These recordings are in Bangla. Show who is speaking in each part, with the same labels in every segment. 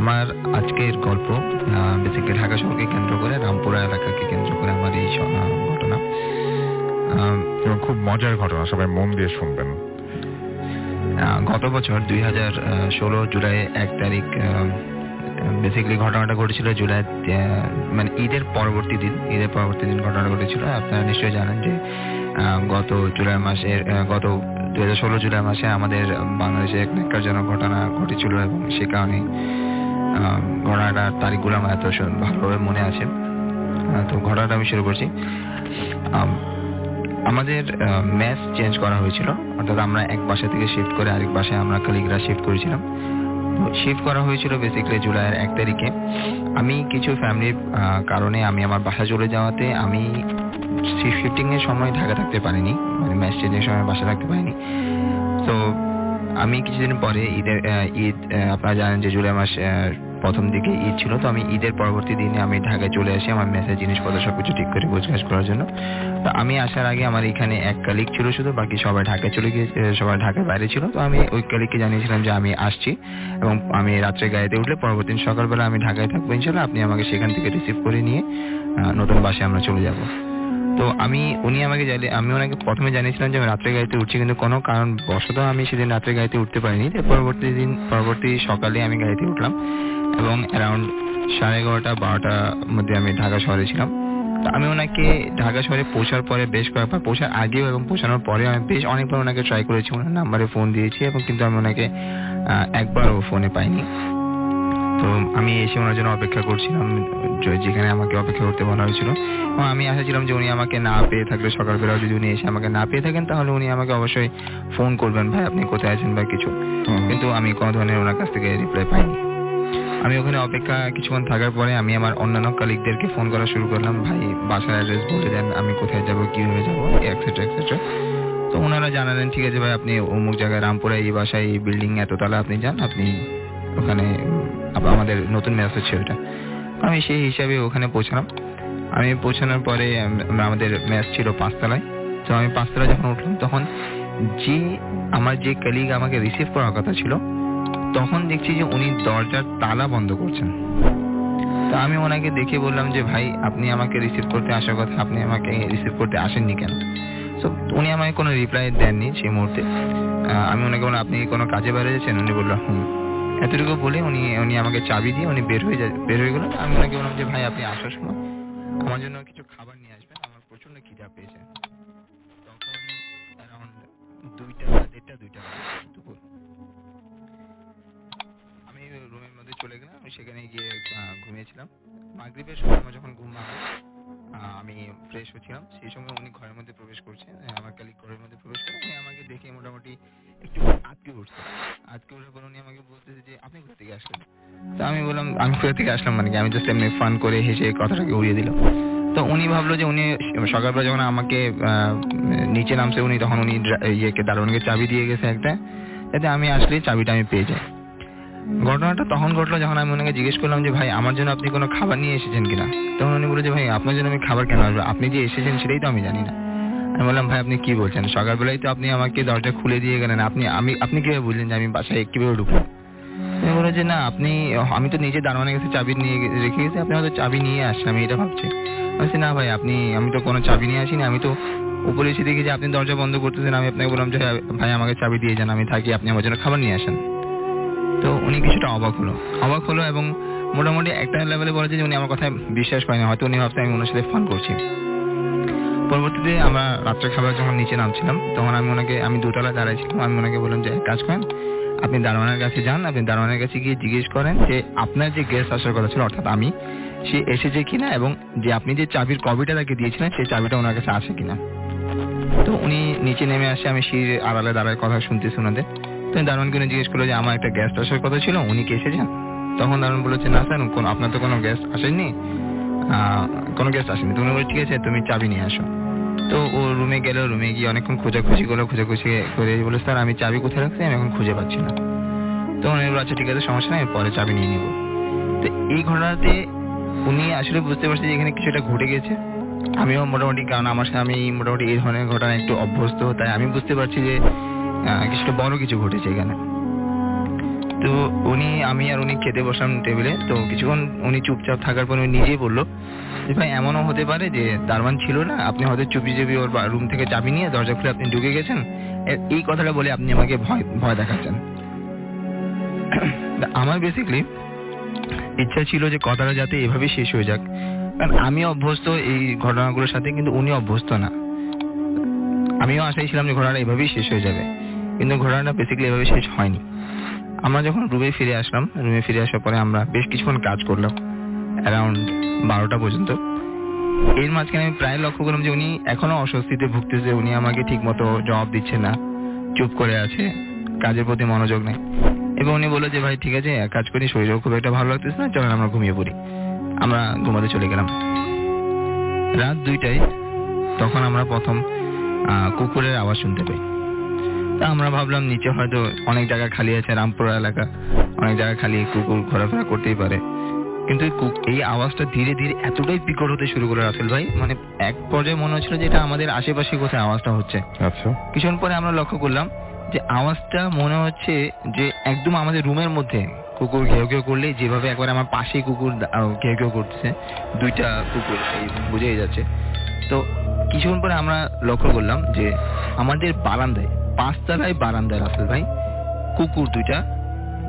Speaker 1: আমার আজকের গল্প বেসিক্যালি ঢাকা শহরকে কেন্দ্র করে রামপুরা এলাকাকে কেন্দ্র করে আমার এই ঘটনা।
Speaker 2: এবং খুব মজার ঘটনা, সবাই মন দিয়ে শুনবেন।
Speaker 1: গত বছর 2016 জুলাই 1 তারিখ বেসিক্যালি ঘটনাটা ঘটেছিল জুলাই মানে ঈদের পরবর্তী দিন ঘটনাটা ঘটেছিল। আপনারা নিশ্চয়ই জানেন যে গত 2016 জুলাই মাসে আমাদের বাংলাদেশে এক ন্যাক্কারজনক ঘটনা ঘটেছিল এবং সে কারণে ঘটনাটার তারিখগুলো আমার এত ভালোভাবে মনে আছে। তো ঘটনাটা আমি শুরু করছি। আমাদের মেস চেঞ্জ করা হয়েছিল, অর্থাৎ আমরা এক বাসা থেকে শিফট করে আরেক বাসায় আমরা কলিগরা শিফট করেছিলাম। শিফট করা হয়েছিল বেসিক্যালি জুলাইয়ের 1 তারিখে। আমি কিছু ফ্যামিলির কারণে আমি আমার বাসা চলে যাওয়াতে আমি শিফটিং এর সময় ঢাকা থাকতে পারিনি, মানে মেস চেঞ্জের সময় বাসা থাকতে পারিনি। তো আমি কিছুদিন পরে ঈদ আপনারা জানেন যে জুলাই মাস প্রথম দিকে ঈদ ছিল, তো আমি ঈদের পরবর্তী দিনে আমি ঢাকায় চলে আসি আমার মেসের জিনিসপত্র সবকিছু ঠিক করে গোছগাছ করার জন্য। তো আমি আসার আগে আমার এখানে এক কলিগ ছিল শুধু, বাকি সবাই ঢাকায় চলে গিয়েছে, সবাই ঢাকার বাইরে ছিল। তো আমি ওই কলিগকে জানিয়েছিলাম যে আমি আসছি এবং আমি রাত্রে গাড়িতে উঠলে পরবর্তী দিন সকালবেলা আমি ঢাকায় থাকবো ইনশাল্লাহ, আপনি আমাকে সেখান থেকে রিসিভ করে নিয়ে নতুন বাসায় আমরা চলে যাব। তো আমি ওনাকে প্রথমে জানিয়েছিলাম যে আমি রাত্রে গাড়িতে উঠছি, কিন্তু কোনো কারণ বশত আমি সেদিন রাত্রে গাড়িতে উঠতে পারিনি। পরবর্তী সকালে আমি গাড়িতে উঠলাম এবং অ্যারাউন্ড 11:30-12টার মধ্যে আমি ঢাকা শহরে ছিলাম। তো আমি ওনাকে ঢাকা শহরে পৌঁছার পরে বেশ কয়েকবার, পৌঁছার আগেও এবং পৌঁছানোর পরে আমি বেশ অনেকবার ওনাকে ট্রাই করেছি, ওনার নাম্বারে ফোন দিয়েছি এবং কিন্তু আমি ওনাকে একবারও ফোনে পাইনি। তো আমি এসে ওনার জন্য অপেক্ষা করছিলাম যেখানে আমাকে অপেক্ষা করতে বলা হয়েছিল। এবং আমি আশা ছিলাম যে উনি আমাকে না পেয়ে থাকলে, সকালবেলা যদি উনি এসে আমাকে না পেয়ে থাকেন তাহলে উনি আমাকে অবশ্যই ফোন করবেন, ভাই আপনি কোথায় আছেন বা কিছু। কিন্তু আমি কোনো ধরনের ওনার কাছ থেকে রিপ্লাই পাইনি। আমি ওখানে অপেক্ষা কিছুক্ষণ থাকার পরে আমি আমার অন্যান্য কলিগদেরকে ফোন করা শুরু করলাম, ভাই বাসার অ্যাড্রেস বলে দেন, আমি কোথায় যাব, কিভাবে যাব, এক্সেট্রা এক্সেট্রা। তো ওনারা জানালেন ঠিক আছে ভাই, আপনি অমুক জায়গায় রামপুরা এই বাসায় এই বিল্ডিং এততলা আপনি যান, আপনি ওখানে আমাদের নতুন মেস হচ্ছে ওইটা। আমি সেই হিসাবে ওখানে পৌঁছালাম। আমি পৌঁছানোর পরে আমাদের মেস ছিল 5 তলায়। তো আমি 5 তলায় যখন উঠলাম তখন আমার যে কলিগ আমাকে রিসিভ করার কথা ছিল তখন দেখছি যে উনি দরজার তালা বন্ধ করছেন। তো আমি ওনাকে দেখে বললাম যে ভাই আপনি আমাকে রিসিভ করতে আসার কথা, আপনি আমাকে রিসিভ করতে আসেননি কেন? তো উনি আমাকে কোনো রিপ্লাই দেননি সেই মুহূর্তে। আমি ওনাকে বললাম আপনি কোনো কাজে বাইরে যাচ্ছেন? উনি বললো এতটুকু বলে উনি আমাকে চাবি দিয়ে উনি বের হয়ে গেল। আমি ওনাকে বললাম যে ভাই আপনি আসার সময় আমার জন্য কিছু খাবার নিয়ে আসবেন, আমার প্রচন্ড খিদা পেয়েছে। তখন অ্যারাউন্ড 2টা দুপুর। আমি রুমের মধ্যে চলে গেলাম, আমি সেখানে গিয়ে ঘুমিয়েছিলাম। মাগরিবের সময় আমার যখন ঘুম ভাঙে আমি ফ্রেশ হচ্ছিলাম, সেই সময় উনি ঘরের মধ্যে প্রবেশ করছে, আমার কলিগ ঘরের মধ্যে প্রবেশ করে উনি আমাকে দেখে মোটামুটি একটু আটকে উঠছে। আটকে ওঠার পর উনি আমাকে বলতেছে যে আপনি কোথা থেকে আসলেন? তো আমি বললাম আমি কোথা থেকে আসলাম মানে কি, আমি জাস্ট এমনি ফান করে হেসে কথাটাকে উড়িয়ে দিলাম। তো উনি ভাবলো যে উনি সকালবেলা যখন আমাকে নিচে নামছে তখন উনি দারোয়ানকে চাবি দিয়ে গেছে একটা, যাতে আমি আসলে চাবিটা আমি পেয়ে যাই। ঘটনাটা তখন ঘটলো যখন আমি ওনাকে জিজ্ঞেস করলাম যে ভাই আমার জন্য আপনি কোনো খাবার নিয়ে এসেছেন কিনা। তখন উনি বলে যে ভাই আপনার জন্য আমি খাবার কেন আসবো, আপনি যে এসেছেন সেটাই তো আমি জানি না। আমি বললাম ভাই আপনি কি বলছেন, সকালবেলায় তো আপনি আমাকে দরজা খুলে দিয়ে গেলেন, আপনি কিভাবে বুঝলেন যে আমি বাসায় কিভাবে ঢুকলাম? আমি বললাম যে না আমি তো নিজে দারোয়ানের কাছে চাবি নিয়ে রেখে গেছি, আপনি হয়তো চাবি নিয়ে আসছেন, আমি এটা ভাবছি। বলছি না ভাই আমি তো কোনো চাবি নিয়ে আসিনি, আমি তো উপরে এসে দেখি যে আপনি দরজা বন্ধ করতেছেন। আমি আপনাকে বললাম যে ভাই আমাকে চাবি দিয়ে যান, আমি থাকি, আপনি আমার জন্য খাবার নিয়ে আসেন। তো উনি কিছুটা অবাক হলো এবং মোটামুটি একটা লেভেলে বলেছে যে উনি আমার কথায় বিশ্বাস পায়নি, হয়তো উনি ভাবছে আমি ওনার সাথে ফান করছি। পরবর্তীতে আমরা রাত্রে খাবার যখন নিচে নামছিলাম তখন আমি 2তলায় দাঁড়াইছিলাম। আমি ওনাকে বললাম যে কাজ করেন, আপনি দারোয়ানের কাছে যান, আপনি দারোয়ানের কাছে গিয়ে জিজ্ঞেস করেন যে আপনার যে গেস্ট আসার কথা ছিল অর্থাৎ আমি, সে এসেছে কিনা এবং যে আপনি যে চাবির কপিটা তাকে দিয়েছিলেন সেই চাবিটা ওনার কাছে আছে কিনা। তো উনি নিচে নেমে আসে, আমি সিঁড়ির আড়ালে দাঁড়ায় কথা শুনতেছি ওনাদের। তো দারোয়ানকে জিজ্ঞেস করলো যে আমার একটা গেস্ট আসার কথা ছিল, উনি কি এসেছেন? তখন দারোয়ান বলেছে না স্যার আপনার তো কোনো গেস্ট আসেননি, কোনো গেস্ট আসেনি। তুমি বলে ঠিক আছে তুমি চাবি নিয়ে আসো। তো ও রুমে গিয়ে অনেকক্ষণ খোঁজাখুঁজি করে বলে স্যার আমি চাবি কোথায় রাখছি, আমি এখন খুঁজে পাচ্ছি না। তো উনি বলল আচ্ছা ঠিক আছে সমস্যা নেই, পরে চাবি নিয়ে নিব। তো এই ঘটনাতে উনি আসলে বুঝতে পারছে যে এখানে কিছু একটা ঘটে গেছে। আমিও মোটামুটি, কারণ আমি মোটামুটি এই ধরনের ঘটনা একটু অভ্যস্ত, তাই আমি বুঝতে পারছি যে কিছুটা বড় কিছু ঘটেছে এখানে। তো আমি আর উনি খেতে বসলাম টেবিলে। তো কিছুক্ষণ উনি চুপচাপ থাকার পর উনি নিজেই বললো যে ভাই এমনও হতে পারে যে দারোয়ান ছিল না, আপনি হয়তো চুপি চুপি ওর রুম থেকে চাবি নিয়ে দরজা খুলে আপনি ঢুকে গেছেন, এই কথাটা বলে আপনি আমাকে ভয় দেখাচ্ছেন। আমার বেসিক্যালি ইচ্ছা ছিল যে কথাটা যাতে এভাবেই শেষ হয়ে যাক, কারণ আমি অভ্যস্ত এই ঘটনাগুলোর সাথে, কিন্তু উনি অভ্যস্ত না। আমিও আশাই ছিলাম যে ঘটনাটা এভাবেই শেষ হয়ে যাবে, কিন্তু ঘটনাটা বেসিক্যালি এভাবে শেষ হয়নি। আমরা যখন রুমে ফিরে আসার পরে আমরা বেশ কিছুক্ষণ কাজ করলাম, অ্যারাউন্ড 12টা পর্যন্ত। এর মাঝখানে আমি প্রায় লক্ষ্য করলাম যে উনি এখনো অস্বস্তিতে ভুগতেছে, উনি আমাকে ঠিক মতো জবাব দিচ্ছে না, চুপ করে আছে, কাজের প্রতি মনোযোগ নেই। এবং উনি বললো যে ভাই ঠিক আছে, এক কাজ করি, শরীরও খুব একটা ভালো লাগতেছে না, চলেন আমরা ঘুমিয়ে পড়ি। আমরা ঘুমাতে চলে গেলাম। রাত 2টায় তখন আমরা প্রথম কুকুরের আওয়াজ শুনতে পাই। তা আমরা ভাবলাম নিচে হয়তো অনেক জায়গা খালি আছে, রামপুরা এলাকা, অনেক জায়গা খালি, কুকুর ঘোরাফেরা করতেই পারে। কিন্তু এই আওয়াজটা ধীরে ধীরে এতটাই বিকট হতে শুরু করে রাসেল ভাই, মানে এক পর্যায়ে মনে হচ্ছিল যে এটা আমাদের আশেপাশে কোথায় আওয়াজটা হচ্ছে।
Speaker 2: আচ্ছা।
Speaker 1: কিছুক্ষণ পরে আমরা লক্ষ্য করলাম যে আওয়াজটা মনে হচ্ছে যে একদম আমাদের রুমের মধ্যে কুকুর ঘেউ ঘেউ করলে যেভাবে একবার আমার পাশেই কুকুর ঘেউ ঘেউ করতেছে, 2টা কুকুর, বুঝেই যাচ্ছে। তো কিছুক্ষণ পরে আমরা লক্ষ্য করলাম যে আমাদের বারান্দায়, 5 তলায় বারান্দায় রাসেল ভাই কুকুর 2টা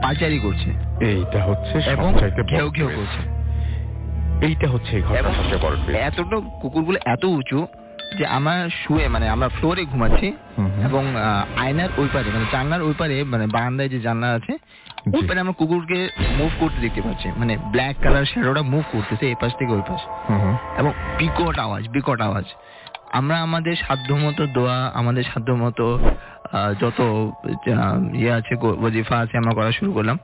Speaker 1: পাচারি করছে
Speaker 2: এইটা হচ্ছে
Speaker 1: এবং
Speaker 2: সবচাইতে বড়
Speaker 1: ঘেউ ঘেউ
Speaker 2: twist।
Speaker 1: করছে।
Speaker 2: এইটা হচ্ছে এই ঘটনার সবচেয়ে বড় twist।
Speaker 1: এতটা কুকুরগুলো এত উঁচু যে আমার আমরা ফ্লোরে ঘুমাচ্ছি এবং আয়নার ওই পারে, মানে জানলার ওই পারে, মানে বারান্দায় যে জানলা আছে ওই পারে আমরা কুকুরকে মুভ করতে দেখতে পাচ্ছি, মানে ব্ল্যাক কালার শ্যাডোটা মুভ করতেছে এই পাশ থেকে ওই পাশ, এবং বিকট আওয়াজ। আমরা আমাদের সাধ্যমতো দোয়া, আমাদের সাধ্যমতো যত ইয়ে আছে, ওয়াজিফা আছে, আমরা করা শুরু করলাম।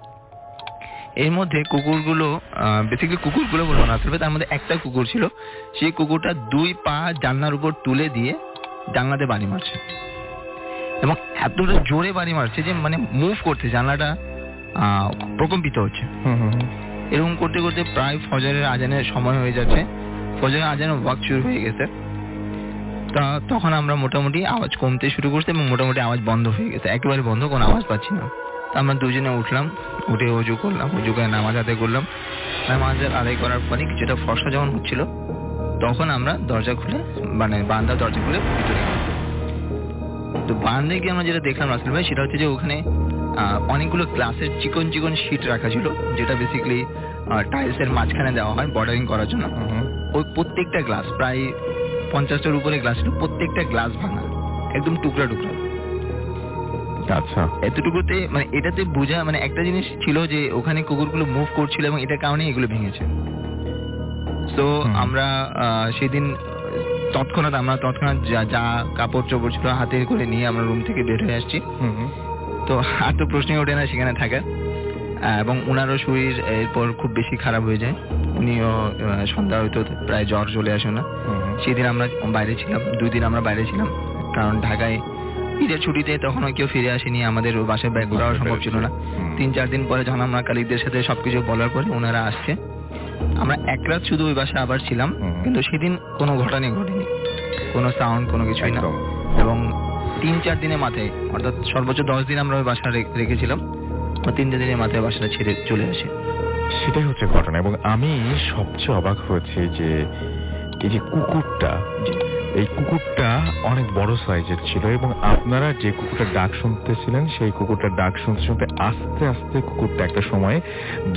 Speaker 1: এর মধ্যে কুকুরগুলো বলবো না, আসলে তার মধ্যে একটা কুকুর ছিল, সেই কুকুরটা 2 পা জানলার উপর তুলে দিয়ে জানলাতে বাড়ি মারছে, এবং এতটা জোরে বাড়ি মারছে যে মানে মুভ করছে, জানলাটা প্রকম্পিত হচ্ছে। এরকম করতে করতে প্রায় ফজরের আজানের সময় হয়ে যাচ্ছে, ফজরের আজানের ওয়াক্ত শুরু হয়ে গেছে। তা তখন আমরা মোটামুটি আওয়াজ কমতে শুরু করছে এবং মোটামুটি আওয়াজ বন্ধ হয়ে গেছে, একেবারে বন্ধ, কোনো আওয়াজ পাচ্ছি না। তা আমরা দুজনে উঠলাম, উঠে অজু করলাম, অজু করে নামাজ আদায় করলাম। নামাজ আদায় করার পরে কিছুটা ফর্সা যখন হচ্ছিল তখন আমরা দরজা খুলে, মানে বারান্দার দরজা খুলে ভিতরে গেলাম। তো বারান্দায় গিয়ে আমরা যেটা দেখলাম রাসেল ভাই, সেটা হচ্ছে যে ওখানে অনেকগুলো গ্লাসের চিকন চিকন শিট রাখা ছিল, যেটা বেসিক্যালি টাইলসের মাঝখানে দেওয়া হয় বর্ডারিং করার জন্য। ওই প্রত্যেকটা গ্লাস, প্রায় 50টার উপরে গ্লাস ছিল, প্রত্যেকটা গ্লাস ভাঙা, একদম টুকরা টুকরা।
Speaker 2: আচ্ছা।
Speaker 1: এতটুকুতে মানে এটাতে বোঝা, মানে একটা জিনিস ছিল যে ওখানে কুকুরগুলো মুভ করছিল এবং এটার কারণে এগুলো ভেঙেছে। তো আমরা সেদিন তৎক্ষণাৎ যা কাপড় চোপড় ছিল হাতে করে নিয়ে আমরা রুম থেকে বের হয়ে আসছি। তো আর তো প্রশ্নই ওঠে না সেখানে থাকার, এবং ওনারও শরীর এরপর খুব বেশি খারাপ হয়ে যায়, উনিও সন্ধ্যা হয়তো প্রায় জ্বর চলে আসে না। সেদিন আমরা বাইরে ছিলাম, 2 দিন আমরা বাইরে ছিলাম, কারণ ঢাকায় ঈদের ছুটিতে তখনও কেউ ফিরে আসেনি, আমাদের বাসায় ব্যাগ ঘোরাও সম্ভব ছিল না। 3-4 দিন পরে যখন আমরা কালিকদের সাথে সবকিছু বলার পরে ওনারা আসছে, আমরা 1 রাত শুধু ওই বাসায় আবার ছিলাম, কিন্তু সেদিন কোনো ঘটনাই ঘটেনি, কোনো সাউন্ড, কোনো কিছুই না। এবং 3-4 দিনের মাথায়, অর্থাৎ সর্বোচ্চ 10 দিন আমরা ওই বাসা রেখেছিলাম, 3 দিনের মাথায় বাসাটা ছেড়ে চলে আসে।
Speaker 2: সেটাই হচ্ছে ঘটনা। এবং আমি সবচেয়ে অবাক হয়েছি যে এই যে কুকুরটা, এই কুকুরটা অনেক বড় সাইজের ছিল, এবং আপনারা যে কুকুরটার ডাক শুনতেছিলেন সেই কুকুরটার ডাক শুনতে শুনতে আস্তে আস্তে কুকুরটা একটা সময়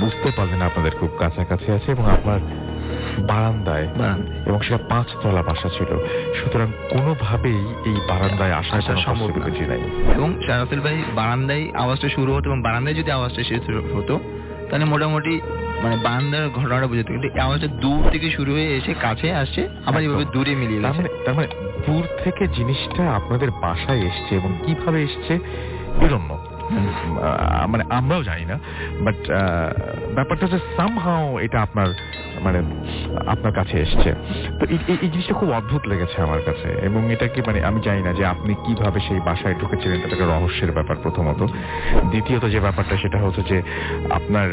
Speaker 2: বুঝতে পারলেন আপনাদের খুব কাছাকাছি আছে এবং আপনার বারান্দায়, এবং সেটা 5 তলা বাসা ছিল। সুতরাং কোনোভাবেই এই বারান্দায় আসার কোনো সম্ভাবনা নাই।
Speaker 1: এবং রাসেল ভাই, বারান্দায় আওয়াজটা শুরু হতো এবং বারান্দায় যদি আওয়াজটা শেষ হতো তাহলে মোটামুটি মানে বারান্দার ঘটনাটা বুঝতে, কিন্তু এই আওয়াজটা দূর থেকে শুরু হয়ে এসে কাছে আসছে, আবার এইভাবে দূরে মিলিয়ে গেছে।
Speaker 2: তার মানে দূর থেকে জিনিসটা আপনাদের বাসায় এসছে, এবং কিভাবে এসছে এরকম মানে আমরাও জানি না, বাট ব্যাপারটা হচ্ছে সামহাও এটা আপনার কাছে এসছে। তো এই জিনিসটা খুব অদ্ভুত লেগেছে আমার কাছে, এবং এটাকে মানে আমি জানি না যে আপনি কিভাবে সেই বাসায় ঢুকেছিলেন, এটা একটা রহস্যের ব্যাপার প্রথমত। দ্বিতীয়ত যে ব্যাপারটা সেটা হচ্ছে যে আপনার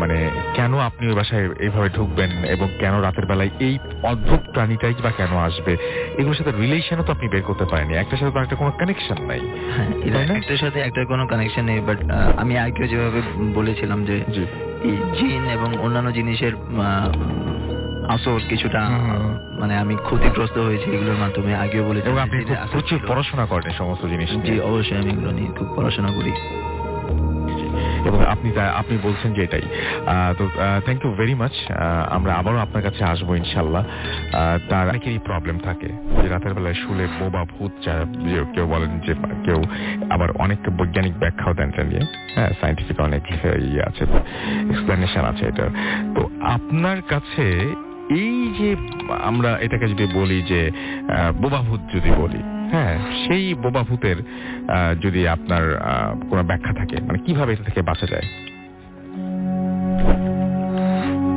Speaker 2: মানে কেন আপনি ওই বাসায় এইভাবে ঢুকবেন এবং কেন রাতের বেলায় এই অদ্ভুত প্রাণীটাই বা কেন আসবে, এগুলোর সাথে রিলেশনও তো আপনি বের করতে পারেনি, একটার সাথে তো একটা কোনো কানেকশন নাই।
Speaker 1: হ্যাঁ, এটা একটার সাথে একটার কোনো কানেকশন নেই, বাট আমি আগেও যেভাবে বলেছিলাম যে এই জিন এবং অন্যান্য জিনিসের আসর কিছুটা মানে আমি ক্ষতিগ্রস্ত হয়েছি এগুলোর মাধ্যমে, আগেও বলেছি।
Speaker 2: এবং আপনি প্রচুর পড়াশোনা করেন সমস্ত জিনিস।
Speaker 1: জি অবশ্যই, আমি এগুলো নিয়ে খুব পড়াশোনা করি।
Speaker 2: এবং আপনি বলছেন যে এটাই। তো থ্যাংক ইউ ভেরি মাচ। আমরা আবারও আপনার কাছে আসবো ইনশাল্লাহ। তার অনেকেরই প্রবলেম থাকে যে রাতের বেলায় শুলে বোবা ভূত, কেউ বলেন যে, কেউ আবার অনেক বৈজ্ঞানিক ব্যাখ্যাও দেন নিয়ে, হ্যাঁ, সায়েন্টিফিক অনেক ইয়ে আছে, এক্সপ্লেনেশন আছে এটা। তো আপনার কাছে এই যে আমরা এটাকে যদি বলি যে বোবা ভূত যদি বলি, হ্যাঁ, সেই বোবা ভূতের যদি আপনার কোনো ব্যাখ্যা থাকে, মানে কিভাবে এটা থেকে বাঁচা যায়?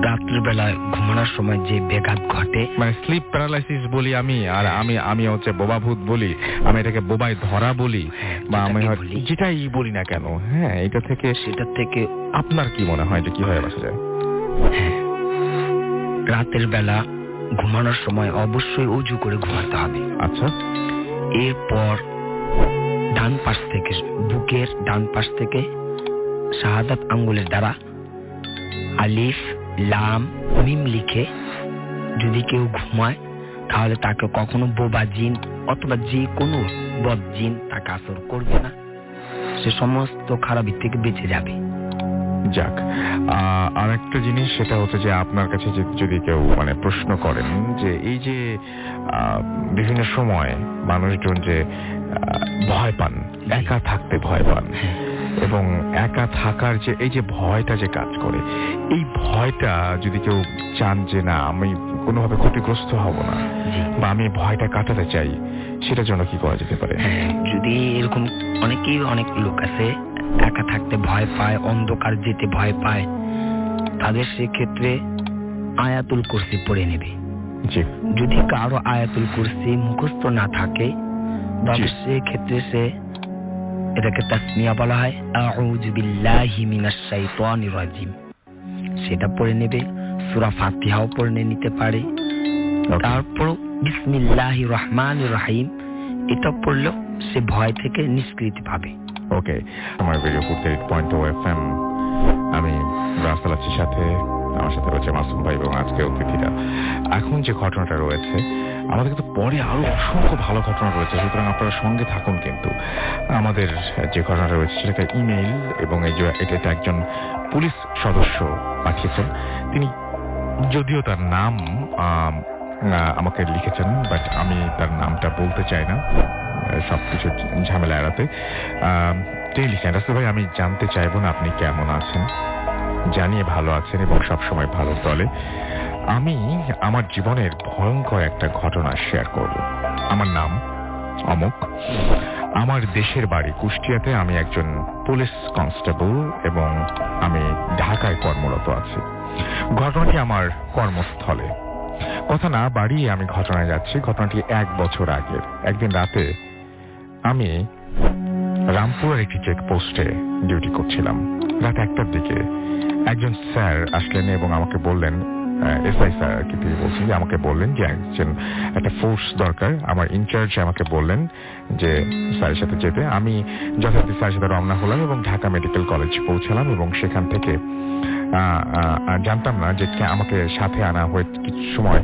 Speaker 3: রাত্রের বেলায় ঘুমানোর সময় যে ব্যাঘাত ঘটে,
Speaker 2: মানে স্লিপ প্যারালাইসিস বলি আমি, আর আমি হচ্ছে বোবা ভূত বলি, আমি এটাকে বোবায় ধরা বলি, বা আমি যেটাই বলি না কেন, হ্যাঁ, সেটা থেকে আপনার কি মনে হয় যে কিভাবে বাঁচা যায়?
Speaker 3: রাতের বেলা ঘুমানোর সময় অবশ্যই অজু করে ঘুমাতে হবে।
Speaker 2: আচ্ছা।
Speaker 3: এরপর ডান পাশ থেকে, বুকের ডান পাশ থেকে শাহাদাত আঙ্গুলের দ্বারা আলিফ লাম মিম লিখে যদি কেউ ঘুমায়, তাহলে তাকে কখনো বোবা জিন অথবা যে কোনো বদ জিন তাকে আসর করবে না, সে সমস্ত খারাপের থেকে বেঁচে যাবে।
Speaker 2: যাক, আর একটা জিনিস সেটা হচ্ছে যে আপনার কাছে যদি কেউ মানে প্রশ্ন করেন যে এই যে বিভিন্ন সময় মানুষজন যে ভয় পান, একা থাকতে ভয় পান, এবং একা থাকার যে এই যে ভয়টা যে কাজ করে, এই ভয়টা যদি কেউ চান যে না আমি কোনোভাবে ক্ষতিগ্রস্ত হব না, বা আমি ভয়টা কাটাতে চাই, সেটার জন্য কি করা যেতে পারে?
Speaker 3: যদি এরকম অনেক লোক আছে একা থাকতে ভয় পায়, অন্ধকার যেতে ভয় পায়, তাদের সেক্ষেত্রে আয়াতুল কুরসি পড়ে নেবে। যদি কারো আয়াতুল কুরসি মুখস্থ না থাকে, তবে সেক্ষেত্রে সে এটাকে তাসমিয়া বলা হয়, আউযু বিল্লাহি মিনাশ শাইতানির রাজিম, সেটা পড়ে নেবে। সূরা ফাতিহাও পড়ে নিতে পারে। তারপর বিসমিল্লাহির রহমানির রহিম, এটা পড়লেও সে ভয় থেকে নিষ্কৃতি পাবে।
Speaker 2: ওকে, আমার ভিডিও 48.0 FM, আমি রাসেল আছির সাথে, আমার সাথে রয়েছে মাসুম ভাই এবং আজকে অতিথিরা। এখন যে ঘটনাটা রয়েছে, আমাদের কিন্তু পরে আরো অসংখ্য ভালো ঘটনা রয়েছে, সুতরাং আপনারা সঙ্গে থাকুন। কিন্তু আমাদের যে ঘটনাটা রয়েছে সেটাকে ইমেইল, এবং এই যে এটা একজন পুলিশ সদস্য পাঠিয়েছেন। তিনি যদিও তার নাম আমাকে লিখেছেন, বাট আমি তার নামটা বলতে চাই না সবকিছু ঝামেলা এড়াতে। তিনি লিখেন, রাসেল ভাই, আমি জানতে চাইব না আপনি কেমন আছেন, জানিয়ে ভালো আছেন এবং সবসময় ভালো চলে। আমি আমার জীবনের ভয়ঙ্কর একটা ঘটনা শেয়ার করব। আমার নাম অমুক, আমার দেশের বাড়ি কুষ্টিয়াতে, আমি একজন পুলিশ কনস্টেবল এবং আমি ঢাকায় কর্মরত আছি। ঘটনাটি আমার কর্মস্থলে। কথা না বাড়িয়ে আমি ঘটনায় যাচ্ছি। ঘটনাটি 1 বছর আগের। একদিন রাতে আমি রামপুরের একটি চেকপোস্টে ডিউটি করছিলাম। রাত 1টার দিকে একজন স্যার আসলেন এবং আমাকে বললেন, এসআই স্যার আর কি, তিনি বলছেন যে আমাকে বললেন যে একটা ফোর্স দরকার। আমার ইনচার্জ আমাকে বললেন যে স্যারের সাথে যেতে। আমি যথারীতি স্যারের সাথে রওনা হলাম এবং ঢাকা মেডিকেল কলেজ পৌঁছালাম, এবং সেখান থেকে জানতাম না যে আমাকে সাথে আনা হয়ে কিছু সময়,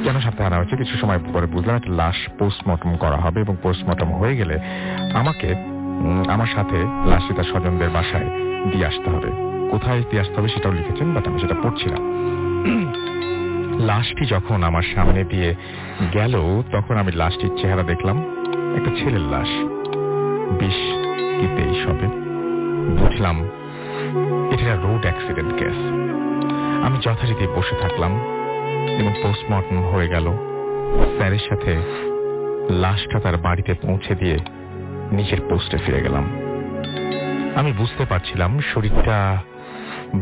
Speaker 2: কেন সাথে আনা হয়েছে কিছু সময় পরে বুঝলাম একটা লাশ পোস্টমর্টম করা হবে, এবং পোস্টমর্টম হয়ে গেলে আমাকে আমার সাথে লাশটি তার স্বজনদের বাসায় দিয়ে আসতে হবে। কোথায় দিয়ে আসতে হবে সেটাও লিখেছেন, বাট আমি সেটা পড়ছিলাম। লাশটি যখন আমার সামনে দিয়ে গেল, তখন আমি লাশটির চেহারা দেখলাম, একটা ছেলের লাশ, 20 কি 23 হবে। বুঝলাম এটা রোড অ্যাক্সিডেন্ট কেস। আমি যথারীতি বসে থাকলাম এবং পোস্টমর্টম হয়ে গেল। স্যারের সাথে লাশটা তার বাড়িতে পৌঁছে দিয়ে নিজের পোস্টে ফিরে গেলাম। আমি বুঝতে পারছিলাম শরীরটা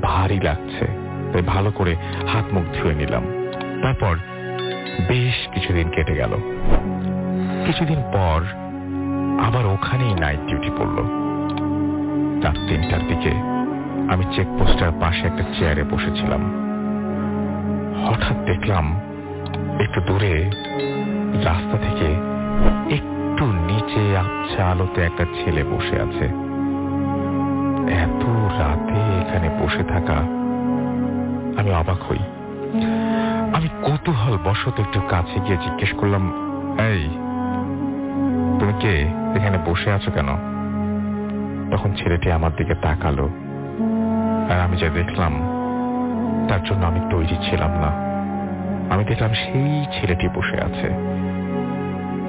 Speaker 2: ভারী লাগছে, তাই ভালো করে হাত মুখ ধুয়ে নিলাম। তারপর বেশ কিছুদিন কেটে গেল। কিছুদিন পর আবার ওখানেই নাইট ডিউটি পড়লো। রাত 3টার দিকে আমি চেকপোস্টের পাশে একটা চেয়ারে বসেছিলাম। হঠাৎ দেখলাম একটু দূরে রাস্তা থেকে একটু নিচে আবছা আলোতে একটা ছেলে বসে আছে। এত রাতে এখানে বসে থাকা, আমি অবাক হই। আমি কৌতূহল বশত একটু কাছে গিয়ে জিজ্ঞেস করলাম, এই তুমি কে, এখানে বসে আছো কেন? তখন ছেলেটি আমার দিকে তাকালো, আর আমি যা দেখলাম তার জন্য আমি তৈরি ছিলাম না। আমি দেখলাম সেই ছেলেটি বসে আছে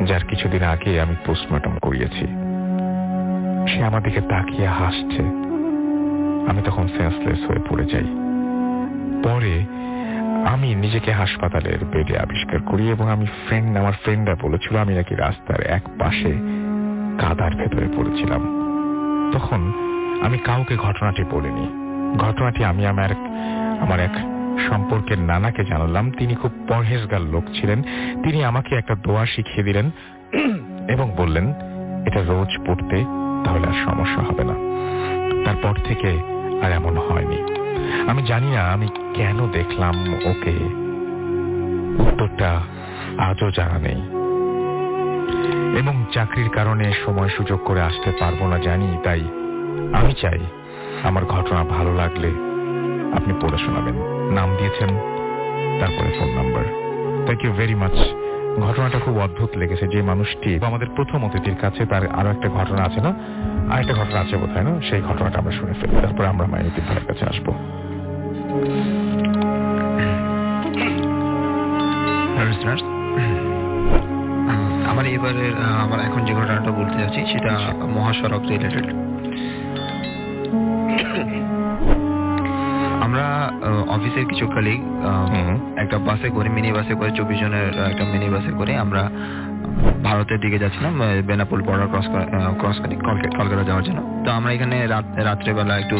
Speaker 2: যার কিছুদিন আগে আমি পোস্টমর্টম করিয়েছি। সে আমার দিকে তাকিয়ে হাসছে। আমি তখন সেন্সলেস হয়ে পড়ে যাই। পরে আমি নিজেকে হাসপাতালের বেডে আবিষ্কার করি এবং আমার ফ্রেন্ডরা বলেছিল আমি নাকি রাস্তার এক পাশে কাদার ভেতরে পড়েছিলাম। তখন আমি কাউকে ঘটনাটি বলিনি। ঘটনাটি আমি আমার এক সম্পর্কের নানাকে জানালাম। তিনি খুব পরহেজগার লোক ছিলেন। তিনি আমাকে একটা দোয়া শিখিয়ে দিলেন এবং বললেন, এটা রোজ পড়তে, তাহলে আর সমস্যা হবে না। তারপর থেকে আর এমন হয়নি। আমি জানি না আমি কেন দেখলাম ওকে, উত্তরটা আজও জানা নেই। এবং চাকরির কারণে সময় সুযোগ করে আসতে পারবো না জানি, তাই আমি চাই আমার ঘটনা ভালো লাগলে আপনি পড়ে শোনাবেন। নাম দিয়েছেন, তারপরে phone number. Thank you very much. ঘটনাটা খুব অদ্ভুত লেগেছে। যে মানুষটি আমাদের প্রথম অতিথির কাছে, তার আরো একটা ঘটনা আছে না, আরেকটা ঘটনা আছে বোধহয় না, সেই ঘটনাটা আমরা শুনে ফেলি, তারপরে আমরা মাইনুদ্দিন ভাইয়ের কাছে আসবো।
Speaker 1: আমার এখন যে ঘটনাটা বলতে যাচ্ছি সেটা মহাসড়ক রিলেটেড। আমরা অফিসের কিছু কলিগ একটা বাসে করে, মিনি বাসে করে, 24 জনের একটা মিনি বাসে করে আমরা ভারতের দিকে যাচ্ছিলাম, বেনাপোল বর্ডার ক্রস করে কলকাতা যাওয়ার জন্য। তো আমরা এখানে রাত্রেবেলা একটু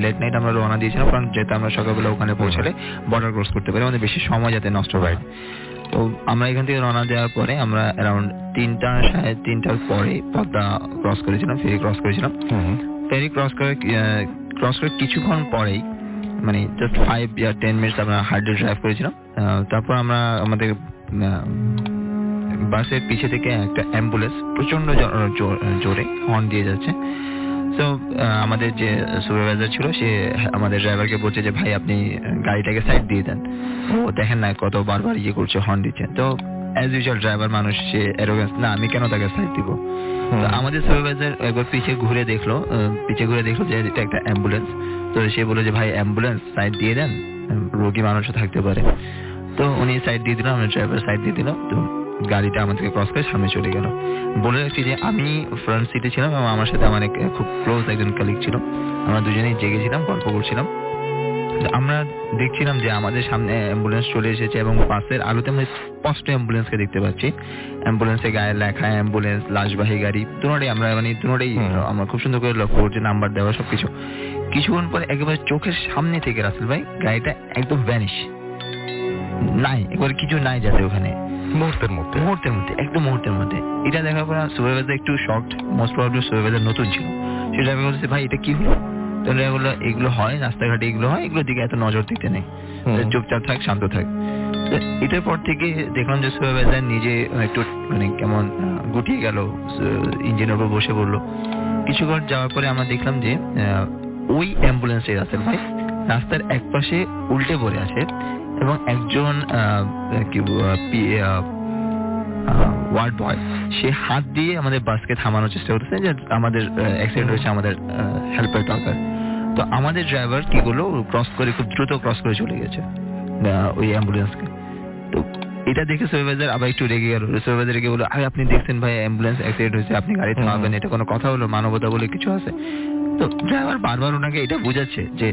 Speaker 1: লেট নাইট আমরা রওনা দিয়েছিলাম, কারণ যেহেতু আমরা সকালবেলা ওখানে পৌঁছালে বর্ডার ক্রস করতে পারি, আমাদের বেশি সময় যাতে নষ্ট হয়। তো আমরা এখান থেকে রওনা দেওয়ার পরে আমরা অ্যারাউন্ড 3:30 পরে পদ্মা ক্রস করেছিলাম, ফেরি ক্রস করেছিলাম। ফেরি ক্রস করে কিছুক্ষণ পরেই, মানে জাস্ট 5 বা 10 মিনিটস আমরা হার্ডলি ড্রাইভ করেছিলাম। তারপর আমরা আমাদের বাসের পিছে থেকে একটা অ্যাম্বুলেন্স প্রচন্ড জোরে হর্ন দিয়ে যাচ্ছে। তো আমাদের যে সুপারভাইজার ছিল সে আমাদের ড্রাইভারকে বলছে যে ভাই আপনি গাড়িটাকে সাইড দিয়ে দেন, ও দেখেন না কত বারবার ইয়ে করছে, হর্ন দিচ্ছে। তো অ্যাজ ইউজুয়াল ড্রাইভার মানুষ, সে অ্যারোগেন্স, না আমি কেন তাকে সাইড দিব। তো আমাদের সুপারভাইজার একবার পিছে ঘুরে দেখলো যে এটা একটা অ্যাম্বুলেন্স। তো সে বলে যে ভাই অ্যাম্বুলেন্স সাইড দিয়ে দেন, রোগী মানুষও থাকতে পারে। তো উনি সাইড দিয়ে দিল, আমার ড্রাইভার সাইড দিয়ে দিল। তো গাড়িটা আমাদেরকে ক্রস করে সামনে চলে গেল। বলে রাখছি যে আমি ফ্রন্ট সিটে ছিলাম এবং আমার সাথে আমার খুব ক্লোজ একজন কলিগ ছিল। আমরা দুজনেই জেগেছিলাম, গল্প করছিলাম। আমরা দেখছিলাম যে আমাদের সামনে অ্যাম্বুলেন্স চলে এসেছে এবং পাশের আলোতে আমরা স্পষ্ট অ্যাম্বুলেন্সকে দেখতে পাচ্ছি। অ্যাম্বুলেন্সের গায়ে লেখা অ্যাম্বুলেন্স, লাশবাহী গাড়ি, দুটোটাই আমরা খুব সুন্দর করে লক্ষ্য করছি, নাম্বার দেওয়া সবকিছু। কিছুক্ষণ পরে একেবারে চোখের সামনে থেকে রাসেল ভাই গাড়িটা একদম ভ্যানিশ, নাই, একবার কিছু নাই যাতে ওখানে, মুহূর্তের মধ্যে। এটা দেখার পর সুপারভাইজার একটু শকড, মোস্ট প্রবাবলি সুপারভাইজার নতুন ছিল। সে ড্রাইভার বলছে ভাই এটা কি হলো? তো ড্রাইভার বললো এগুলো হয় রাস্তাঘাটে, এগুলো হয়, এগুলোর দিকে এত নজর দিতে নেই, চুপচাপ থাক, শান্ত থাক। তো এটার পর থেকে দেখলাম যে সুপারভাইজার নিজে একটু কেমন গুটিয়ে গেল, ইঞ্জিনের উপর বসে পড়লো। কিছুক্ষণ যাওয়ার পরে আমরা দেখলাম যে ওই অ্যাম্বুলেন্সে রাসেল ভাই রাস্তার এক পাশে উল্টে পড়ে আছে এবং একজন ওয়ার্ড বয় সে হাত দিয়ে আমাদের বাসকে থামানোর চেষ্টা করতেছে যে আমাদের অ্যাক্সিডেন্ট হয়েছে, আমাদের হেল্পের দরকার। তো আমাদের ড্রাইভার কি করলো, খুব দ্রুত ক্রস করে চলে গেছে ওই অ্যাম্বুলেন্সকে। তো এটা দেখে সুপারভাইজার আবার একটু রেগে গেল। সুপারভাইজার রেগে বললো, আরে আপনি দেখছেন ভাই অ্যাম্বুলেন্স অ্যাক্সিডেন্ট হয়েছে, আপনি গাড়ি থামাবেন, এটা কোনো কথা হলো? মানবতা বলে কিছু আছে? তো ড্রাইভার বারবার ওনাকে এটা বোঝাচ্ছে যে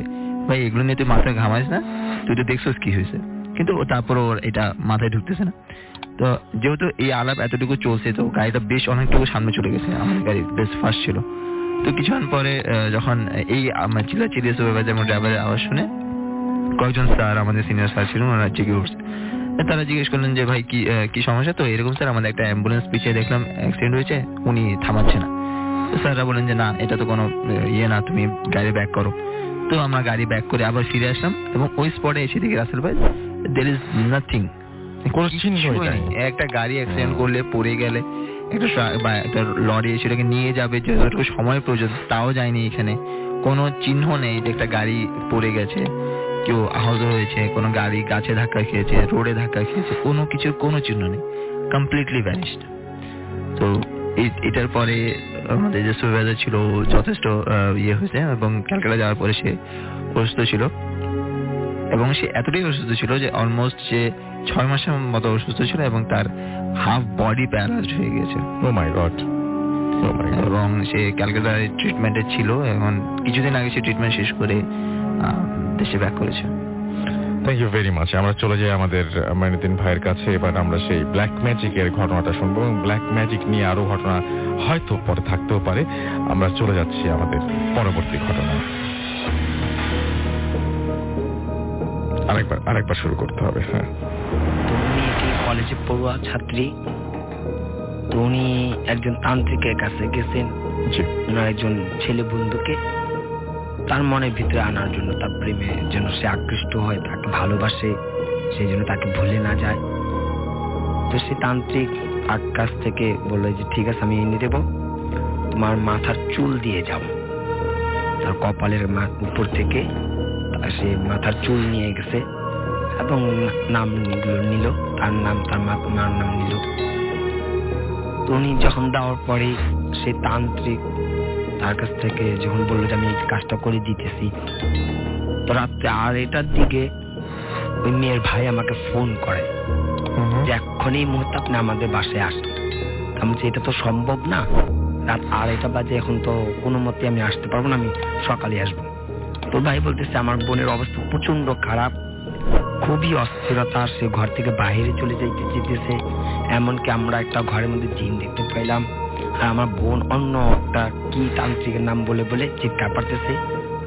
Speaker 1: ভাই এগুলো নিয়ে তুই মাথা ঘামাইস না, তুই তো দেখছিস কি হয়েছে, কিন্তু তারপর ওর এটা মাথায় ঢুকতেছে না। তো যেহেতু এই আলাপ এতটুকু চলছে, তো গাড়িটা বেশ অনেকটুকু সামনে চলে গেছে, আমাদের গাড়ি বেশ ফাস্ট ছিল। তো কিছুক্ষণ পরে যখন এই চিল্লাচিল্লি সুপারভাইজার এবং ড্রাইভারের আওয়াজ শুনে কয়েকজন স্যার, আমাদের সিনিয়র স্যার ছিলেন, ওনারা জেগে উঠছে। তারা জিজ্ঞেস করলেন যে ভাই কি সমস্যা, তো এরকম স্যার আমাদের একটা অ্যাম্বুলেন্স পিছিয়ে দেখলাম অ্যাক্সিডেন্ট হয়েছে, উনি থামাচ্ছে না। তো স্যাররা বলেন যে না এটা তো কোনো না, তুমি গাড়ি ব্যাক করো। তো আমরা গাড়ি ব্যাক করে আবার ফিরে আসলাম এবং ওই স্পটে এসে দেখি রাসেল ভাই দের ইজ নাথিং,
Speaker 2: কোনো চিহ্নই নেই।
Speaker 1: একটা গাড়ি অ্যাক্সিডেন্ট করলে পড়ে গেলে একটা ট্রাক বা একটা লরি সেটাকে নিয়ে যাবে, যতটুকু সময় প্রয়োজন তাও যায়নি। এখানে কোনো চিহ্ন নেই যে একটা গাড়ি পড়ে গেছে, কেউ আহত হয়েছে, কোনো গাড়ি গাছে ধাক্কা খেয়েছে, রোডে ধাক্কা খেয়েছে, কোনো কিছুর কোনো চিহ্ন নেই, কমপ্লিটলি ভ্যানিশড। তো এটার পরে আমাদের যে সুপারভাইজার ছিল যথেষ্ট হয়েছে এবং ক্যালকাটা যাওয়ার পরে সে অসুস্থ ছিল এবং সে এতটাই অসুস্থ ছিল যে অলমোস্ট সে 6 মাসের মতো অসুস্থ ছিল এবং তার হাফ বডি প্যারালাইজড হয়ে গেছে।
Speaker 2: ও মাই গড।
Speaker 1: এবং সে ক্যালকাটায় ট্রিটমেন্টে ছিল, এখন কিছুদিন আগে সে ট্রিটমেন্ট শেষ করে দেশে ব্যাক করেছে।
Speaker 2: Thank you very much. আমরা চলে যাই আমাদের মাইনুদ্দিন ভাইয়ের কাছে। এবার আমরা সেই ব্ল্যাক ম্যাজিকের ঘটনাটা শুনবো এবং ব্ল্যাক ম্যাজিক নিয়ে আরো ঘটনা হয়তো পরে থাকতেও পারে। আমরা চলে যাচ্ছি আমাদের পরবর্তী ঘটনায়। আরেকবার শুরু করতে হবে। হ্যাঁ,
Speaker 3: উনি একটি কলেজে পড়ুয়া ছাত্রী, তো উনি একজন তান্ত্রিকের কাছে গেছেন ওনার একজন ছেলে বন্ধুকে তার মনের ভিতরে আনার জন্য, তার প্রেমে যেন সে আকৃষ্ট হয়, তাকে ভালোবাসে, সেই জন্য তাকে ভুলে না যায়। তো সে তান্ত্রিক তার কাছ থেকে বললো যে ঠিক আছে আমি এনে দেবো, তোমার মাথার চুল দিয়ে যাও। তার কপালের উপর থেকে সে মাথার চুল নিয়ে গেছে এবং নাম নিল, তার নাম, তার মার নাম নিল। তো উনি যখন দেওয়ার পরে সে তান্ত্রিক তার কাছ থেকে যখন বললো যে আমি এই কাজটা করে দিতেছি, তো রাত্রে 2:30টার দিকে ওই মেয়ের ভাই আমাকে ফোন করে যে এক্ষুনি মুহূর্তে আপনি আমাদের বাসায় আসেন। আমি বলছি এটা তো সম্ভব না, রাত 2:30 বাজে, এখন তো কোনো মতে আমি আসতে পারবো না, আমি সকালে আসবো। তো ভাই বলতেছে আমার বোনের অবস্থা প্রচন্ড খারাপ, খুবই অস্থিরতা, সে ঘর থেকে বাইরে চলে যেতেছে, এমনকি আমরা একটা ঘরের মধ্যে জিন দেখতে পেলাম, আর আমার বোন অন্য একটা কি তান্ত্রিকের নাম বলে বলে চিৎকার পারতেছে,